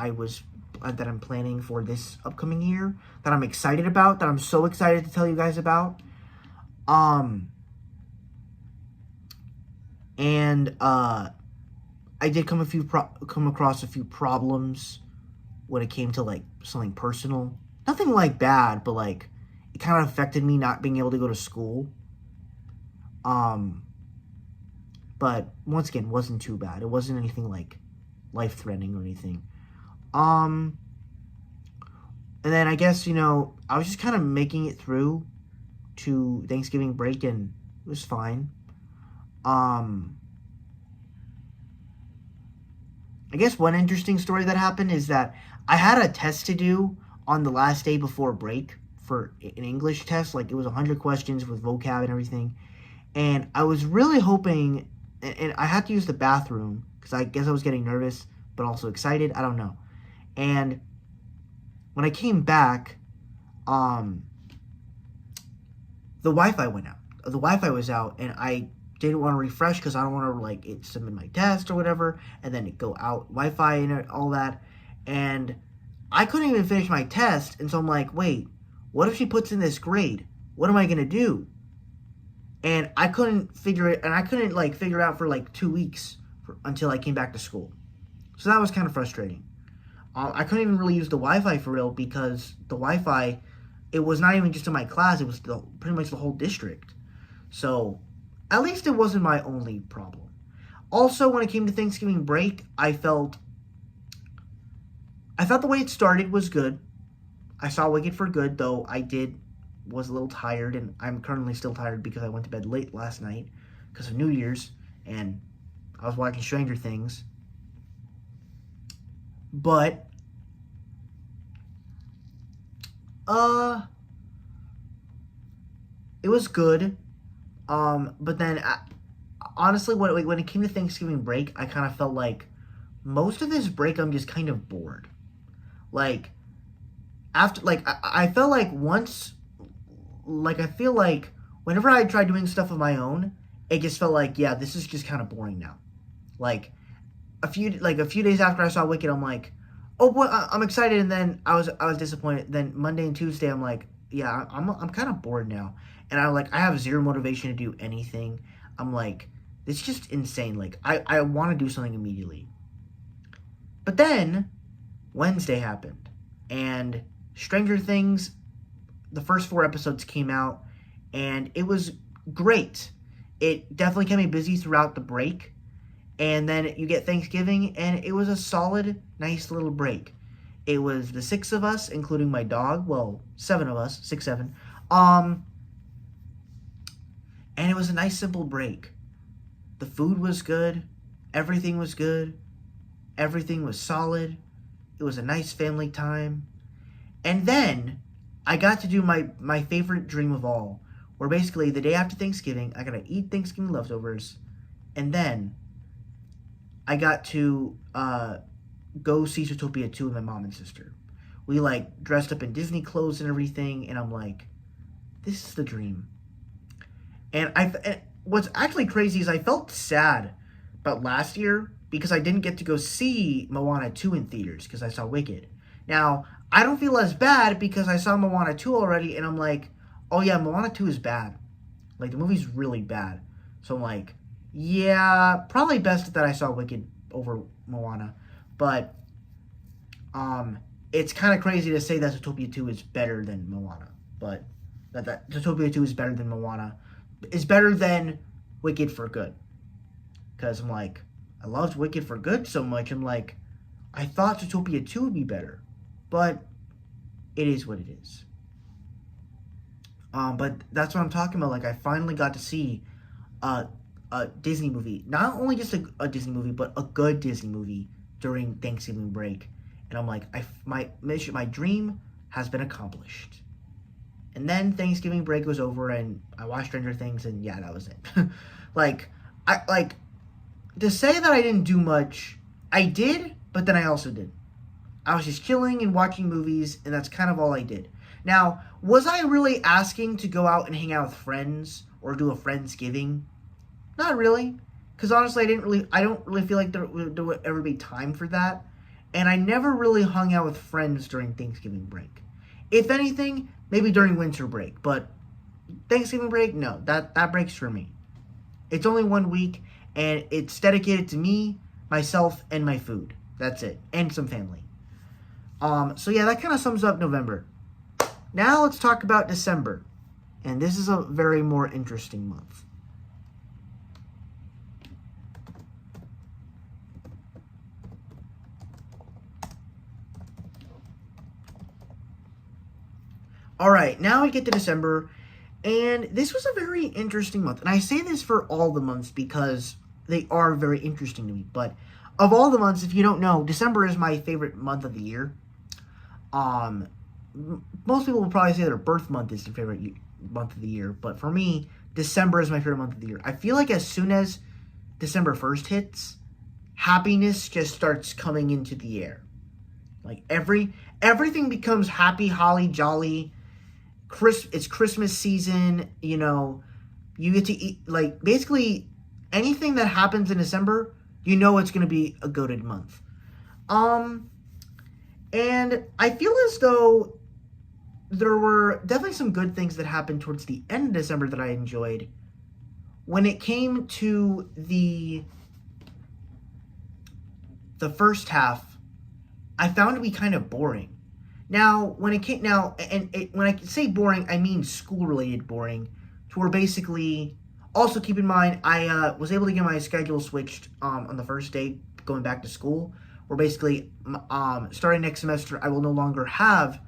I'm planning for this upcoming year, that I'm excited about, that I'm so excited to tell you guys about. I did come across a few problems when it came to, like, something personal. Nothing, like, bad, but, like, it kind of affected me not being able to go to school. But, once again, wasn't too bad. It wasn't anything, like, life-threatening or anything. And And then I guess, I was just kind of making it through to Thanksgiving break, and it was fine. Um, I guess one interesting story that happened is that I had a test to do on the last day before break for an English test. Like, it was 100 questions with vocab and everything. And I was really hoping, and I had to use the bathroom because I guess I was getting nervous, but also excited. I don't know. And when I came back, um, the Wi-Fi went out. The Wi-Fi was out, and I didn't want to refresh because I don't want to like it submit my test or whatever, and then it go out Wi-Fi and all that. And I couldn't even finish my test, and so I'm like, wait, what if she puts in this grade? What am I gonna do? And I couldn't figure it, and I couldn't like figure it out for like 2 weeks until I came back to school. So that was kind of frustrating. I couldn't even really use the Wi-Fi for real because the Wi-Fi, it was not even just in my class; it was pretty much the whole district. So at least it wasn't my only problem. Also, when it came to Thanksgiving break, I thought the way it started was good. I saw Wicked for good, though was a little tired, and I'm currently still tired because I went to bed late last night because of New Year's, and I was watching Stranger Things. But it was good. But then honestly, when it came to Thanksgiving break, I kind of felt like most of this break I'm just kind of bored. Like after like I felt like once like I feel like whenever I try doing stuff of my own, it just felt like, yeah, this is just kind of boring now. Like a few days after I saw Wicked, I'm like, oh boy, I'm excited, and then I was disappointed. Then Monday and Tuesday, I'm like, yeah, I'm kind of bored now, and I have zero motivation to do anything. I'm like, it's just insane. Like I want to do something immediately, but then Wednesday happened, and Stranger Things, the first 4 episodes came out, and it was great. It definitely kept me busy throughout the break. And then you get Thanksgiving, and it was a solid, nice little break. It was the 6 of us, including my dog. Well, 7 of us, 6, 7. Um, and it was a nice, simple break. The food was good. Everything was good. Everything was solid. It was a nice family time. And then I got to do my favorite dream of all, where basically the day after Thanksgiving, I got to eat Thanksgiving leftovers, and then I got to go see Zootopia 2 with my mom and sister. We like dressed up in Disney clothes and everything, and I'm like, this is the dream. And what's actually crazy is I felt sad about last year because I didn't get to go see Moana 2 in theaters because I saw Wicked. Now, I don't feel as bad because I saw Moana 2 already, and I'm like, oh yeah, Moana 2 is bad. Like, the movie's really bad. So I'm like, yeah, probably best that I saw Wicked over Moana. But it's kind of crazy to say that Zootopia 2 is better than Moana. But that Zootopia 2 is better than Moana. It's better than Wicked for good. Because I'm like, I loved Wicked for good so much. I'm like, I thought Zootopia 2 would be better. But it is what it is. But that's what I'm talking about. Like, I finally got to see a Disney movie. Not only just a Disney movie, but a good Disney movie during Thanksgiving break. And I'm like, my dream has been accomplished. And then Thanksgiving break was over, and I watched Stranger Things, and yeah, that was it. like to say that I didn't do much, I did, but then I also did. I was just chilling and watching movies, and that's kind of all I did. Now, was I really asking to go out and hang out with friends or do a Friendsgiving? Not really, because honestly, I don't really feel like there would ever be time for that, and I never really hung out with friends during Thanksgiving break. If anything, maybe during winter break, but Thanksgiving break, no, that break's for me. It's only 1 week, and it's dedicated to me, myself, and my food. That's it, and some family. So yeah, that kind of sums up November. Now let's talk about December, and this is a very more interesting month. All right, now we get to December, and this was a very interesting month. And I say this for all the months because they are very interesting to me. But of all the months, if you don't know, December is my favorite month of the year. Um, Most people will probably say their birth month is their favorite month of the year, but for me, December is my favorite month of the year. I feel like as soon as December 1st hits, happiness just starts coming into the air. Like everything becomes happy, holly, jolly. It's Christmas season, you get to eat, like, basically anything that happens in December, it's going to be a goated month. And I feel as though there were definitely some good things that happened towards the end of December that I enjoyed. When it came to the first half, I found to be kind of boring. Now, when I say boring, I mean school-related boring, to where basically, also keep in mind, I was able to get my schedule switched on the first day going back to school, where basically, starting next semester, I will no longer have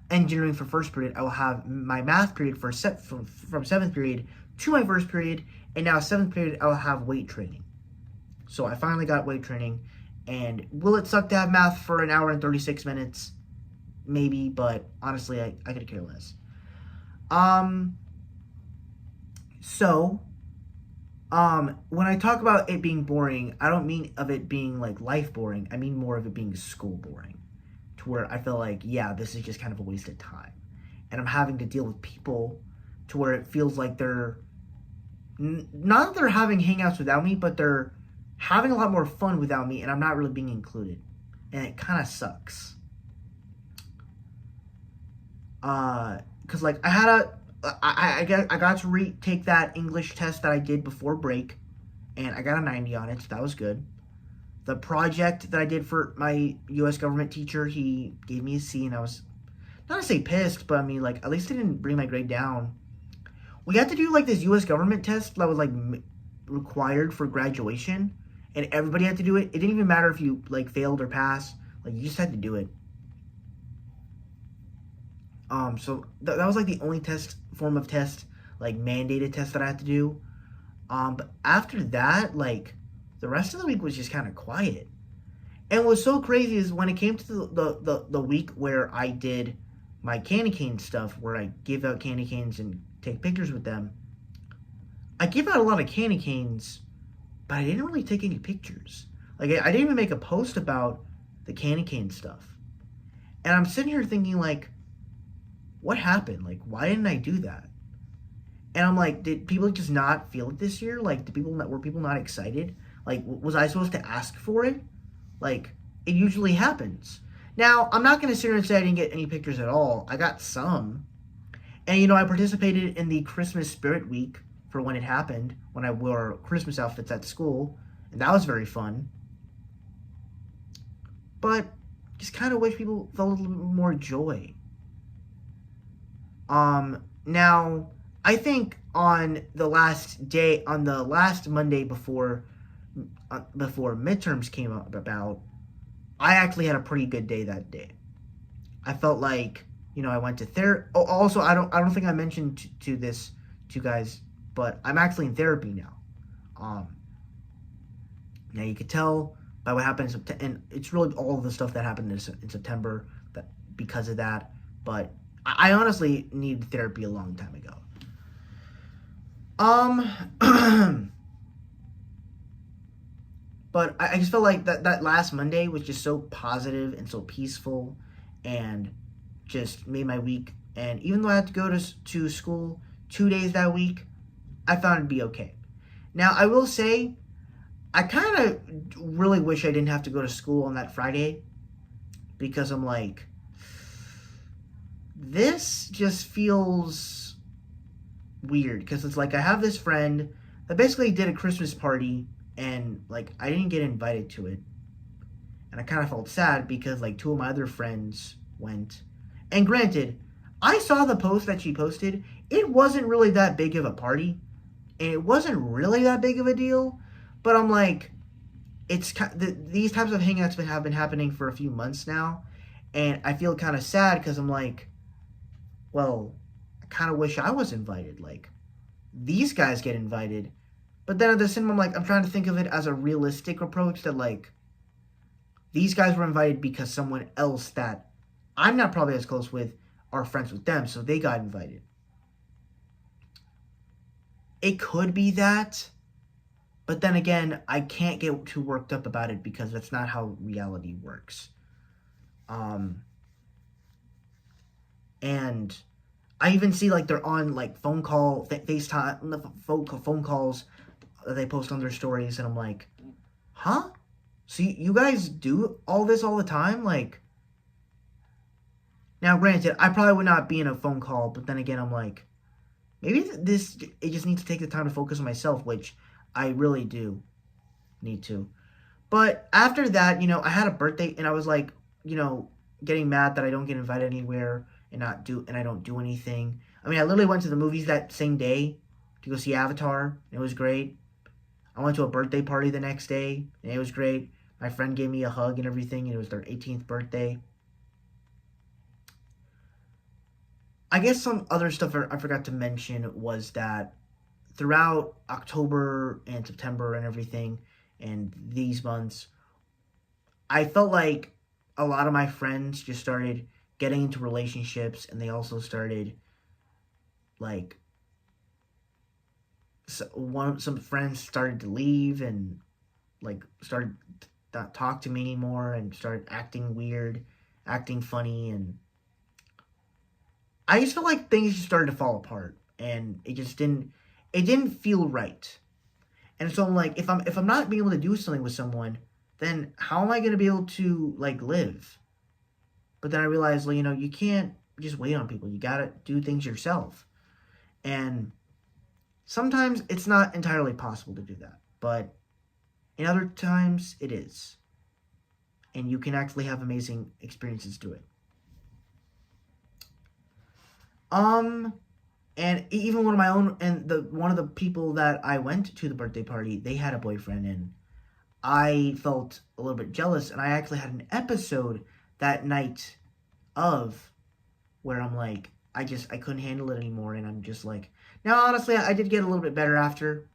engineering for first period. I will have my math period from 7th period to my first period, and now 7th period, I will have weight training. So I finally got weight training, and will it suck to have math for an hour and 36 minutes? Maybe, but honestly, I could care less. When I talk about it being boring, I don't mean of it being like life boring. I mean more of it being school boring, to where I feel like, yeah, this is just kind of a waste of time, and I'm having to deal with people to where it feels like they're not that they're having hangouts without me, but they're having a lot more fun without me, and I'm not really being included, and it kind of sucks. Cause like I got to retake that English test that I did before break, and I got a 90 on it, so that was good. The project that I did for my U.S. government teacher, he gave me a C, and I was, not to say pissed, but I mean, like, at least it didn't bring my grade down. We had to do, like, this U.S. government test that was, like, required for graduation, and everybody had to do it. It didn't even matter if you, like, failed or passed. Like, you just had to do it. So that was, like, the only form of test, like, mandated test that I had to do. But after that, like, the rest of the week was just kind of quiet. And what's so crazy is when it came to the week where I did my candy cane stuff, where I give out candy canes and take pictures with them, I gave out a lot of candy canes, but I didn't really take any pictures. Like, I didn't even make a post about the candy cane stuff. And I'm sitting here thinking, like, what happened? Like, why didn't I do that? And I'm like, did people just not feel it this year? Like, were people not excited? Like, was I supposed to ask for it? Like, it usually happens. Now, I'm not going to sit here and say I didn't get any pictures at all. I got some. And, I participated in the Christmas Spirit Week for when it happened, when I wore Christmas outfits at school. And that was very fun. But just kind of wish people felt a little bit more joy. Now, I think on the last Monday before midterms came about, I actually had a pretty good day that day. I felt like, I went to therapy. Oh, also, I don't think I mentioned to you guys, but I'm actually in therapy now. Now you could tell by what happened in September, and it's really all of the stuff that happened in September that because of that. But I honestly needed therapy a long time ago. But I just felt like that last Monday was just so positive and so peaceful, and just made my week. And even though I had to go to school 2 days that week, I found it'd be okay. Now, I will say, I kind of really wish I didn't have to go to school on that Friday, because I'm like, this just feels weird, because it's like I have this friend that basically did a Christmas party, and like I didn't get invited to it, and I kind of felt sad because like 2 of my other friends went. And granted, I saw the post that she posted. It wasn't really that big of a party, and it wasn't really that big of a deal, but I'm like, these types of hangouts have been happening for a few months now, and I feel kind of sad because I'm like, well, I kind of wish I was invited. Like, these guys get invited. But then at the same time, I'm like, I'm trying to think of it as a realistic approach that, like, these guys were invited because someone else that I'm not probably as close with are friends with them, so they got invited. It could be that, but then again, I can't get too worked up about it because that's not how reality works. And I even see like they're on like phone call, FaceTime, phone calls that they post on their stories, and I'm like, huh? So you guys do all this all the time? Like, now granted, I probably would not be in a phone call, but then again, I'm like, maybe it just needs to take the time to focus on myself, which I really do need to. But after that, I had a birthday, and I was like, getting mad that I don't get invited anywhere and I don't do anything. I mean, I literally went to the movies that same day to go see Avatar. And it was great. I went to a birthday party the next day, and it was great. My friend gave me a hug and everything, and it was their 18th birthday. I guess some other stuff I forgot to mention was that throughout October and September and everything, and these months, I felt like a lot of my friends just started getting into relationships, and they also started, like, some friends started to leave and, like, started not talk to me anymore and started acting weird, acting funny, and I just felt like things just started to fall apart, and it didn't feel right. And so I'm like, if I'm not being able to do something with someone, then how am I going to be able to, like, live? But then I realized, well, you can't just wait on people. You got to do things yourself. And sometimes it's not entirely possible to do that. But in other times, it is. And you can actually have amazing experiences to it. And even one of the people that I went to the birthday party, they had a boyfriend, and I felt a little bit jealous, and I actually had an episode that night of where I'm like, I couldn't handle it anymore, and I'm just like, now honestly, I did get a little bit better after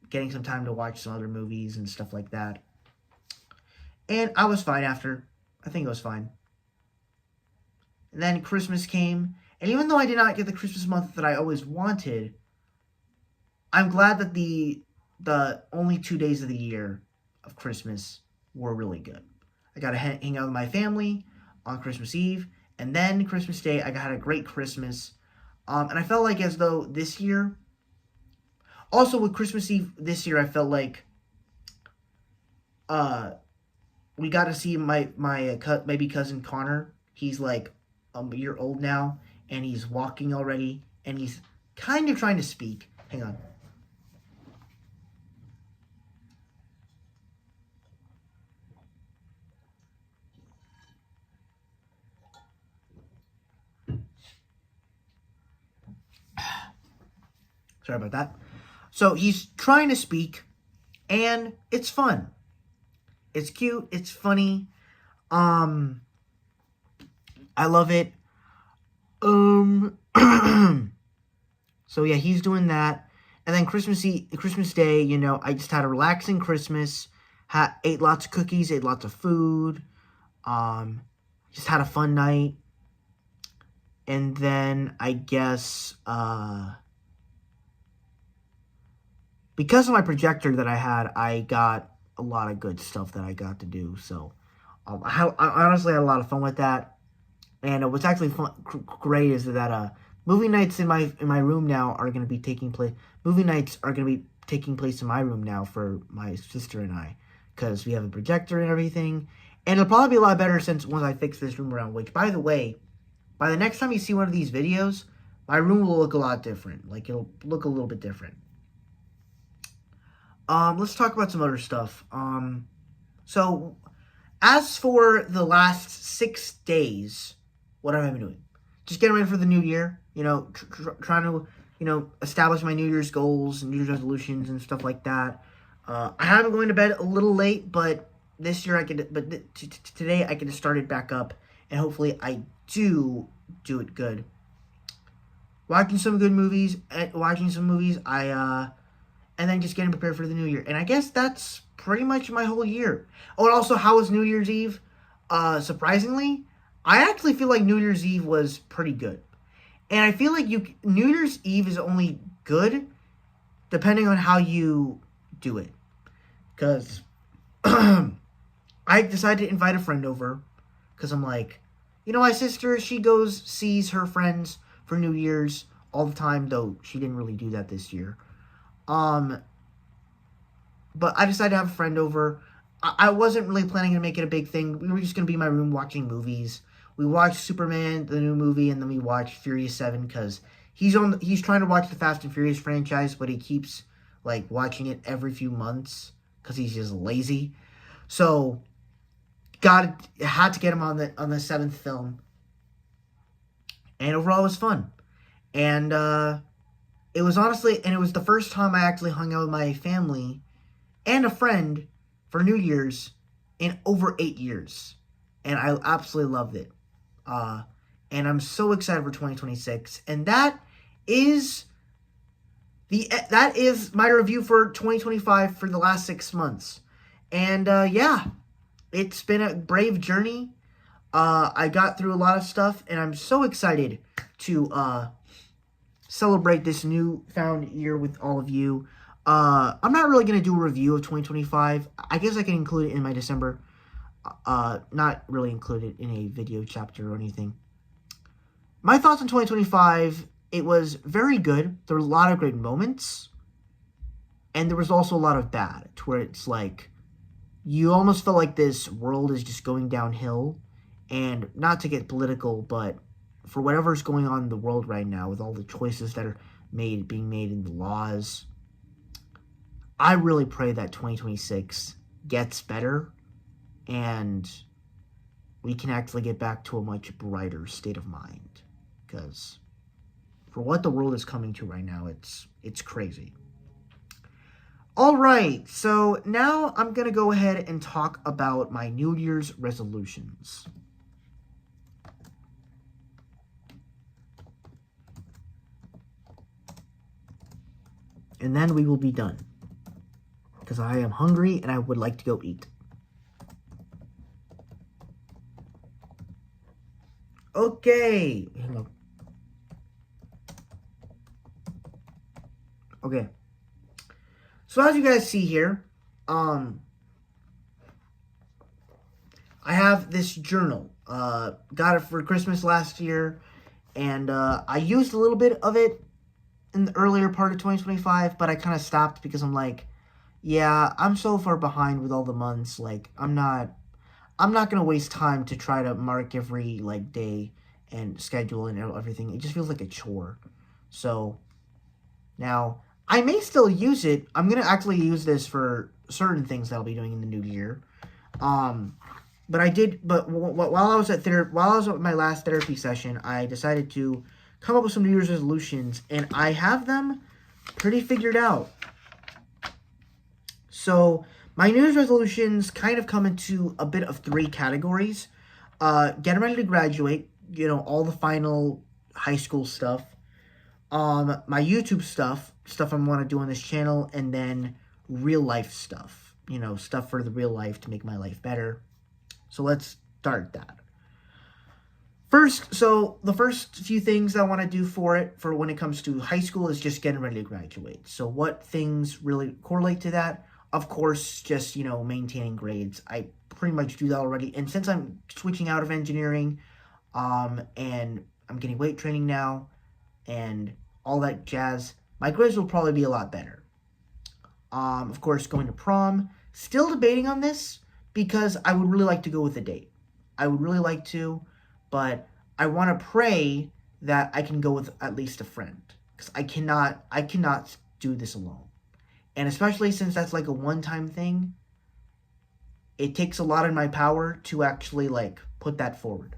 getting some time to watch some other movies and stuff like that. And I was fine after. I think it was fine. And then Christmas came, and even though I did not get the Christmas month that I always wanted, I'm glad that the only 2 days of the year of Christmas were really good. I got to hang out with my family on Christmas Eve, and then Christmas Day, I had a great Christmas. And I felt like as though this year, also with Christmas Eve this year, I felt like we got to see my baby cousin Connor. He's like a year old now, and he's walking already, and he's kind of trying to speak. Hang on. Sorry about that. So he's trying to speak, and it's fun. It's cute. It's funny. I love it. So yeah, he's doing that. And then Christmas Day, I just had a relaxing Christmas. Ate lots of cookies, ate lots of food. Just had a fun night. And then I guess because of my projector that I had, I got a lot of good stuff that I got to do. So I honestly had a lot of fun with that. And what's actually great is that movie nights in my room now are going to be taking place. Movie nights are going to be taking place in my room now for my sister and I, because we have a projector and everything. And it'll probably be a lot better once I fix this room around. Which, by the way, by the next time you see one of these videos, my room will look a lot different. Like, it'll look a little bit different. Let's talk about some other stuff. So as for the last 6 days, what have I been doing? Just getting ready for the new year, trying to, establish my New Year's goals and New Year's resolutions and stuff like that. I have been going to bed a little late, but this year today I could have started back up and hopefully I do it good. Watching some good movies, and then just getting prepared for the new year. And I guess that's pretty much my whole year. Oh, and also, how was New Year's Eve? Surprisingly, I actually feel like New Year's Eve was pretty good. And I feel like New Year's Eve is only good depending on how you do it. Because I decided to invite a friend over. Because I'm like, my sister, she sees her friends for New Year's all the time, though she didn't really do that this year. But I decided to have a friend over. I wasn't really planning to make it a big thing. We were just going to be in my room watching movies. We watched Superman, the new movie, and then we watched Furious 7 because he's trying to watch the Fast and Furious franchise, but he keeps watching it every few months because he's just lazy. So had to get him on the seventh film. And overall it was fun. And it was the first time I actually hung out with my family and a friend for New Year's in over 8 years. And I absolutely loved it. And I'm so excited for 2026. And that is my review for 2025 for the last 6 months. And it's been a brave journey. I got through a lot of stuff, and I'm so excited to celebrate this newfound year with all of you. I'm not really going to do a review of 2025. I guess I can include it in my December. Not really include it in a video chapter or anything. My thoughts on 2025, it was very good. There were a lot of great moments. And there was also a lot of bad, to where it's like, you almost feel like this world is just going downhill. And not to get political, but for whatever's going on in the world right now, with all the choices that are being made in the laws, I really pray that 2026 gets better and we can actually get back to a much brighter state of mind. Because for what the world is coming to right now, it's crazy. All right, so now I'm going to go ahead and talk about my New Year's resolutions. And then we will be done. Because I am hungry and I would like to go eat. Okay. Hello. Okay. So as you guys see here, I have this journal. Got it for Christmas last year. And I used a little bit of it in the earlier part of 2025, but I kind of stopped because I'm like, yeah, I'm so far behind with all the months. Like, I'm not going to waste time to try to mark every, day and schedule and everything. It just feels like a chore. So, now, I may still use it. I'm going to actually use this for certain things that I'll be doing in the new year. But while I was at my last therapy session, I decided to come up with some New Year's resolutions, and I have them pretty figured out. So, my New Year's resolutions kind of come into a bit of 3 categories. Getting ready to graduate, all the final high school stuff. My YouTube stuff I want to do on this channel, and then real life stuff. Stuff for the real life to make my life better. So, let's start that. The first few things I want to do for when it comes to high school is just getting ready to graduate. So what things really correlate to that? Of course, just, maintaining grades. I pretty much do that already. And since I'm switching out of engineering, and I'm getting weight training now, and all that jazz, my grades will probably be a lot better. Of course, going to prom. Still debating on this because I would really like to go with a date. I would really like to. But I want to pray that I can go with at least a friend. Because I cannot do this alone. And especially since that's like a one-time thing, it takes a lot of my power to actually put that forward.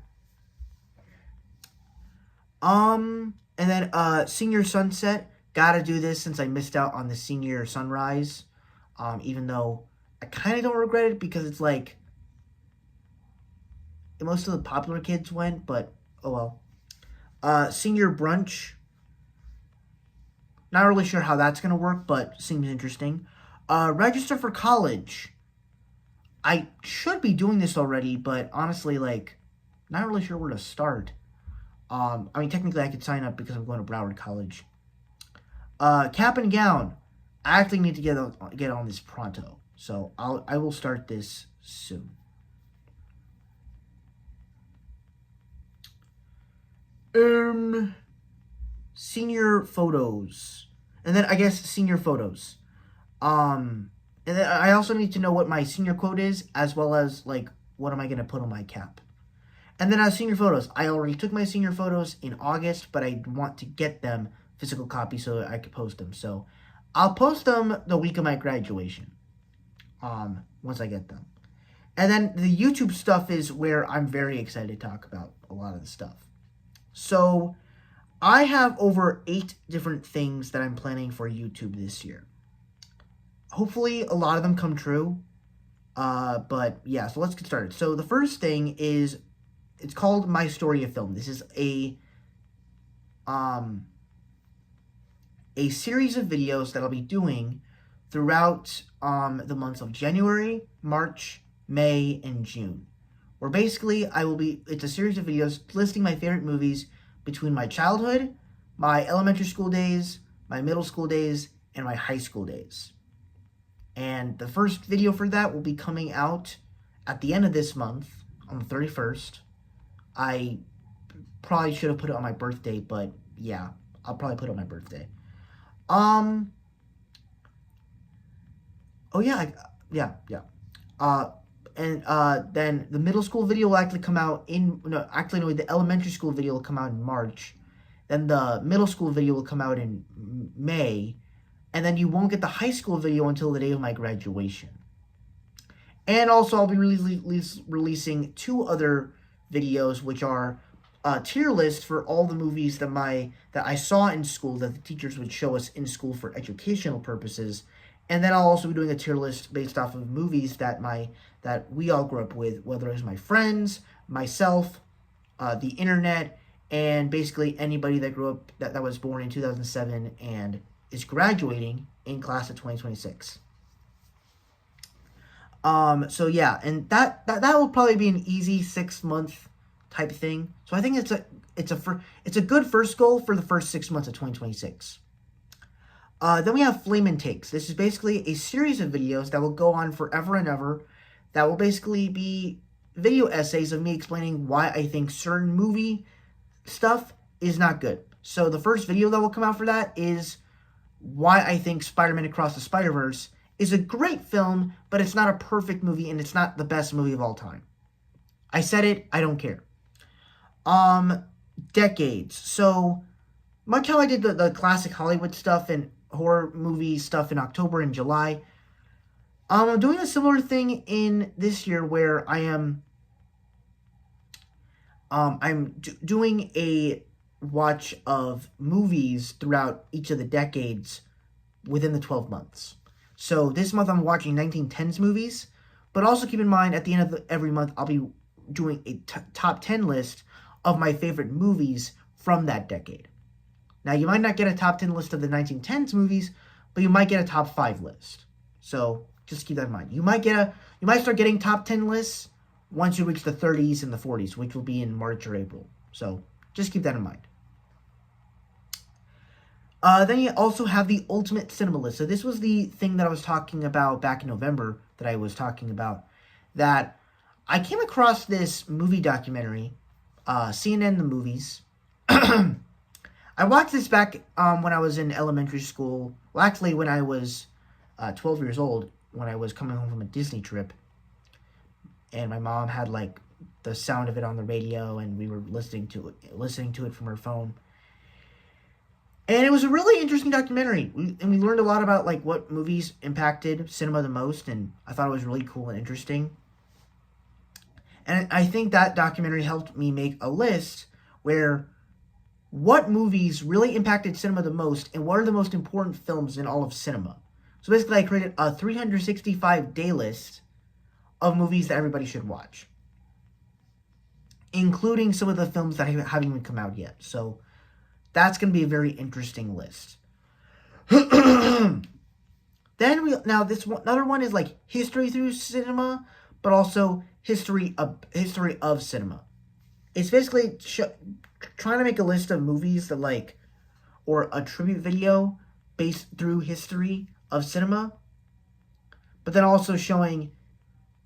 And then senior sunset. Gotta do this since I missed out on the senior sunrise. Even though I kind of don't regret it because it's most of the popular kids went, but oh well. Senior brunch. Not really sure how that's going to work, but seems interesting. Register for college. I should be doing this already, but honestly, like, not really sure where to start. I mean, technically I could sign up because I'm going to Broward College. Cap and gown. I actually need to get on this pronto. So I will start this soon. Senior photos. And then I guess senior photos. And then I also need to know what my senior quote is, as well as, like, what am I going to put on my cap. And then senior photos. I already took my senior photos in August, but I want to get them physical copies so that I could post them. So I'll post them the week of my graduation, once I get them. And then the YouTube stuff is where I'm very excited to talk about a lot of the stuff. So I have over 8 different things that I'm planning for YouTube this year. Hopefully a lot of them come true. But yeah, so let's get started. So the first thing is, it's called My Story of Film. This is a series of videos that I'll be doing throughout the months of January, March, May, and June. Where basically it's a series of videos listing my favorite movies between my childhood, my elementary school days, my middle school days, and my high school days. And the first video for that will be coming out at the end of this month, on the 31st. I probably should have put it on my birthday, but yeah, I'll probably put it on my birthday. Oh yeah, yeah. Then the middle school video will actually come out the elementary school video will come out in March. Then the middle school video will come out in May. And then you won't get the high school video until the day of my graduation. And also I'll be releasing 2 other videos, which are a tier list for all the movies that I saw in school, that the teachers would show us in school for educational purposes. And then I'll also be doing a tier list based off of movies that we all grew up with, whether it was my friends, myself, the internet, and basically anybody that grew up that was born in 2007 and is graduating in class of 2026. So yeah, and that will probably be an easy 6-month type thing. So I think it's a good first goal for the first 6 months of 2026. Then we have Flamin' Takes. This is basically a series of videos that will go on forever and ever. That will basically be video essays of me explaining why I think certain movie stuff is not good. So the first video that will come out for that is why I think Spider-Man Across the Spider-Verse is a great film, but it's not a perfect movie, and it's not the best movie of all time. I said it, I don't care. Decades. So, much how I did the classic Hollywood stuff and horror movie stuff in October and July, I'm doing a similar thing in this year where I am doing a watch of movies throughout each of the decades within the 12 months. So this month I'm watching 1910s movies, but also keep in mind at the end of every month I'll be doing a top 10 list of my favorite movies from that decade. Now you might not get a top 10 list of the 1910s movies, but you might get a top 5 list. So just keep that in mind. You might start getting top 10 lists once you reach the 30s and the 40s, which will be in March or April. So just keep that in mind. Then you also have the Ultimate Cinema List. So this was the thing that I was talking about back in November that I came across this movie documentary, CNN The Movies. I watched this back when I was in elementary school. Well, actually, when I was 12 years old, when I was coming home from a Disney trip. And my mom had, like, the sound of it on the radio, and we were listening to it from her phone. And it was a really interesting documentary. We learned a lot about, like, what movies impacted cinema the most, and I thought it was really cool and interesting. And I think that documentary helped me make a list where what movies really impacted cinema the most and what are the most important films in all of cinema. So basically I created a 365-day list of movies that everybody should watch. including some of the films that haven't even come out yet. So that's going to be a very interesting list. Now this one, another one is like history through cinema, but also history of cinema. It's basically trying to make a list of movies that like, or a tribute video based through history of cinema, but then also showing,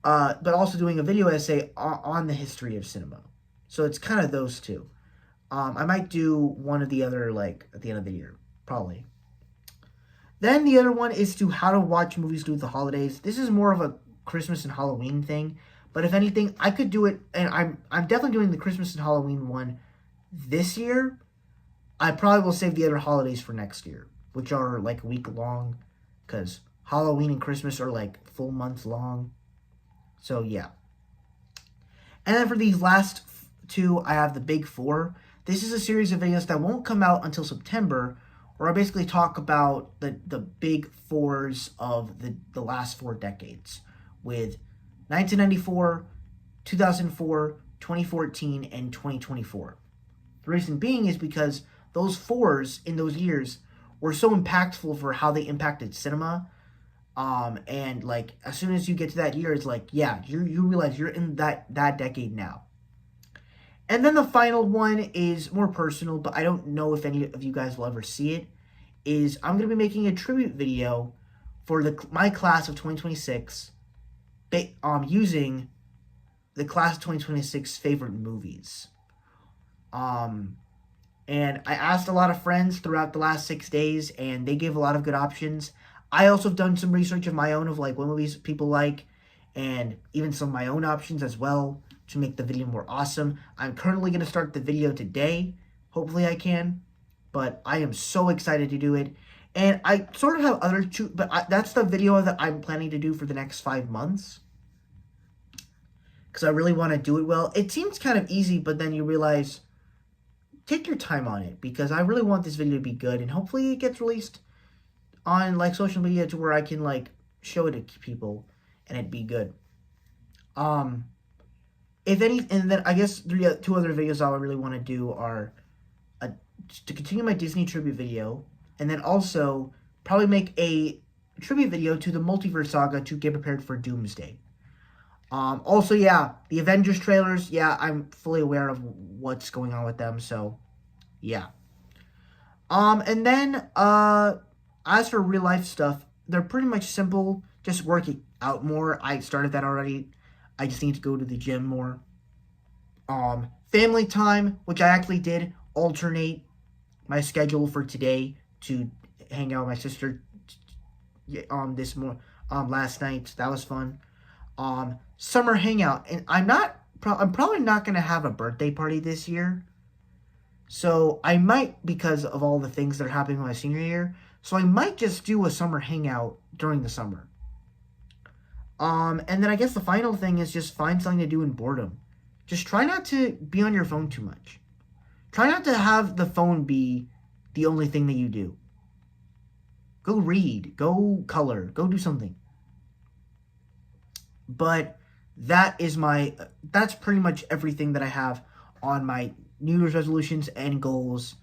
but also doing a video essay on the history of cinema. So it's kind of those two. I might do one or the other like at the end of the year, probably. Then the other one is to how to watch movies through the holidays. This is more of a Christmas and Halloween thing, but if anything, I could do it, and I'm definitely doing the Christmas and Halloween one this year. I probably will save the other holidays for next year, which are like a week long, because Halloween and Christmas are like full months long. So yeah. And then for these last two, I have the Big Four. This is a series of videos that won't come out until September, where I basically talk about the big fours of the last 4 decades, with 1994, 2004, 2014, and 2024. The reason being is because those fours in those years were so impactful for how they impacted cinema. And like as soon as you get to that year, it's like, yeah, you realize you're in that decade now. And then the final one is more personal, but I don't know if any of you guys will ever see it, is I'm going to be making a tribute video for my class of 2026, using the class of 2026 favorite movies. And I asked a lot of friends throughout the last 6 days, and they gave a lot of good options. I also have done some research of my own of like what movies people like, and even some of my own options as well, to make the video more awesome. I'm currently going to start the video today. Hopefully I can. But I am so excited to do it. And I sort of have other two, but that's the video that I'm planning to do for the next 5 months. Because I really want to do it well. It seems kind of easy, but then you realize, take your time on it. Because I really want this video to be good. And hopefully it gets released on like social media to where I can like show it to people and it'd be good. If any, and then I guess 2 other videos I really want to do are to continue my Disney tribute video, and then also probably make a tribute video to the Multiverse Saga to get prepared for Doomsday. Also, yeah, the Avengers trailers, yeah, I'm fully aware of what's going on with them, so yeah. And then as for real life stuff, they're pretty much simple, just working out more. I started that already. I just need to go to the gym more. Family time, which I actually did alternate my schedule for today to hang out with my sister last night. That was fun. Summer hangout, and I'm probably not gonna have a birthday party this year. So I might, because of all the things that are happening in my senior year, so I might just do a summer hangout during the summer. And then I guess the final thing is just find something to do in boredom. Just try not to be on your phone too much. Try not to have the phone be the only thing that you do. Go read, go color, go do something. But that's pretty much everything that I have on my New Year's resolutions and goals.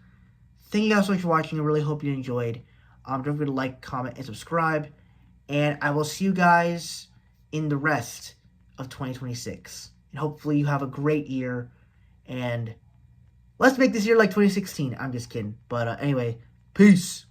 Thank you guys so much for watching. I really hope you enjoyed. Don't forget to like, comment, and subscribe. And I will see you guys in the rest of 2026. And hopefully you have a great year. And let's make this year like 2016. I'm just kidding. But anyway, peace.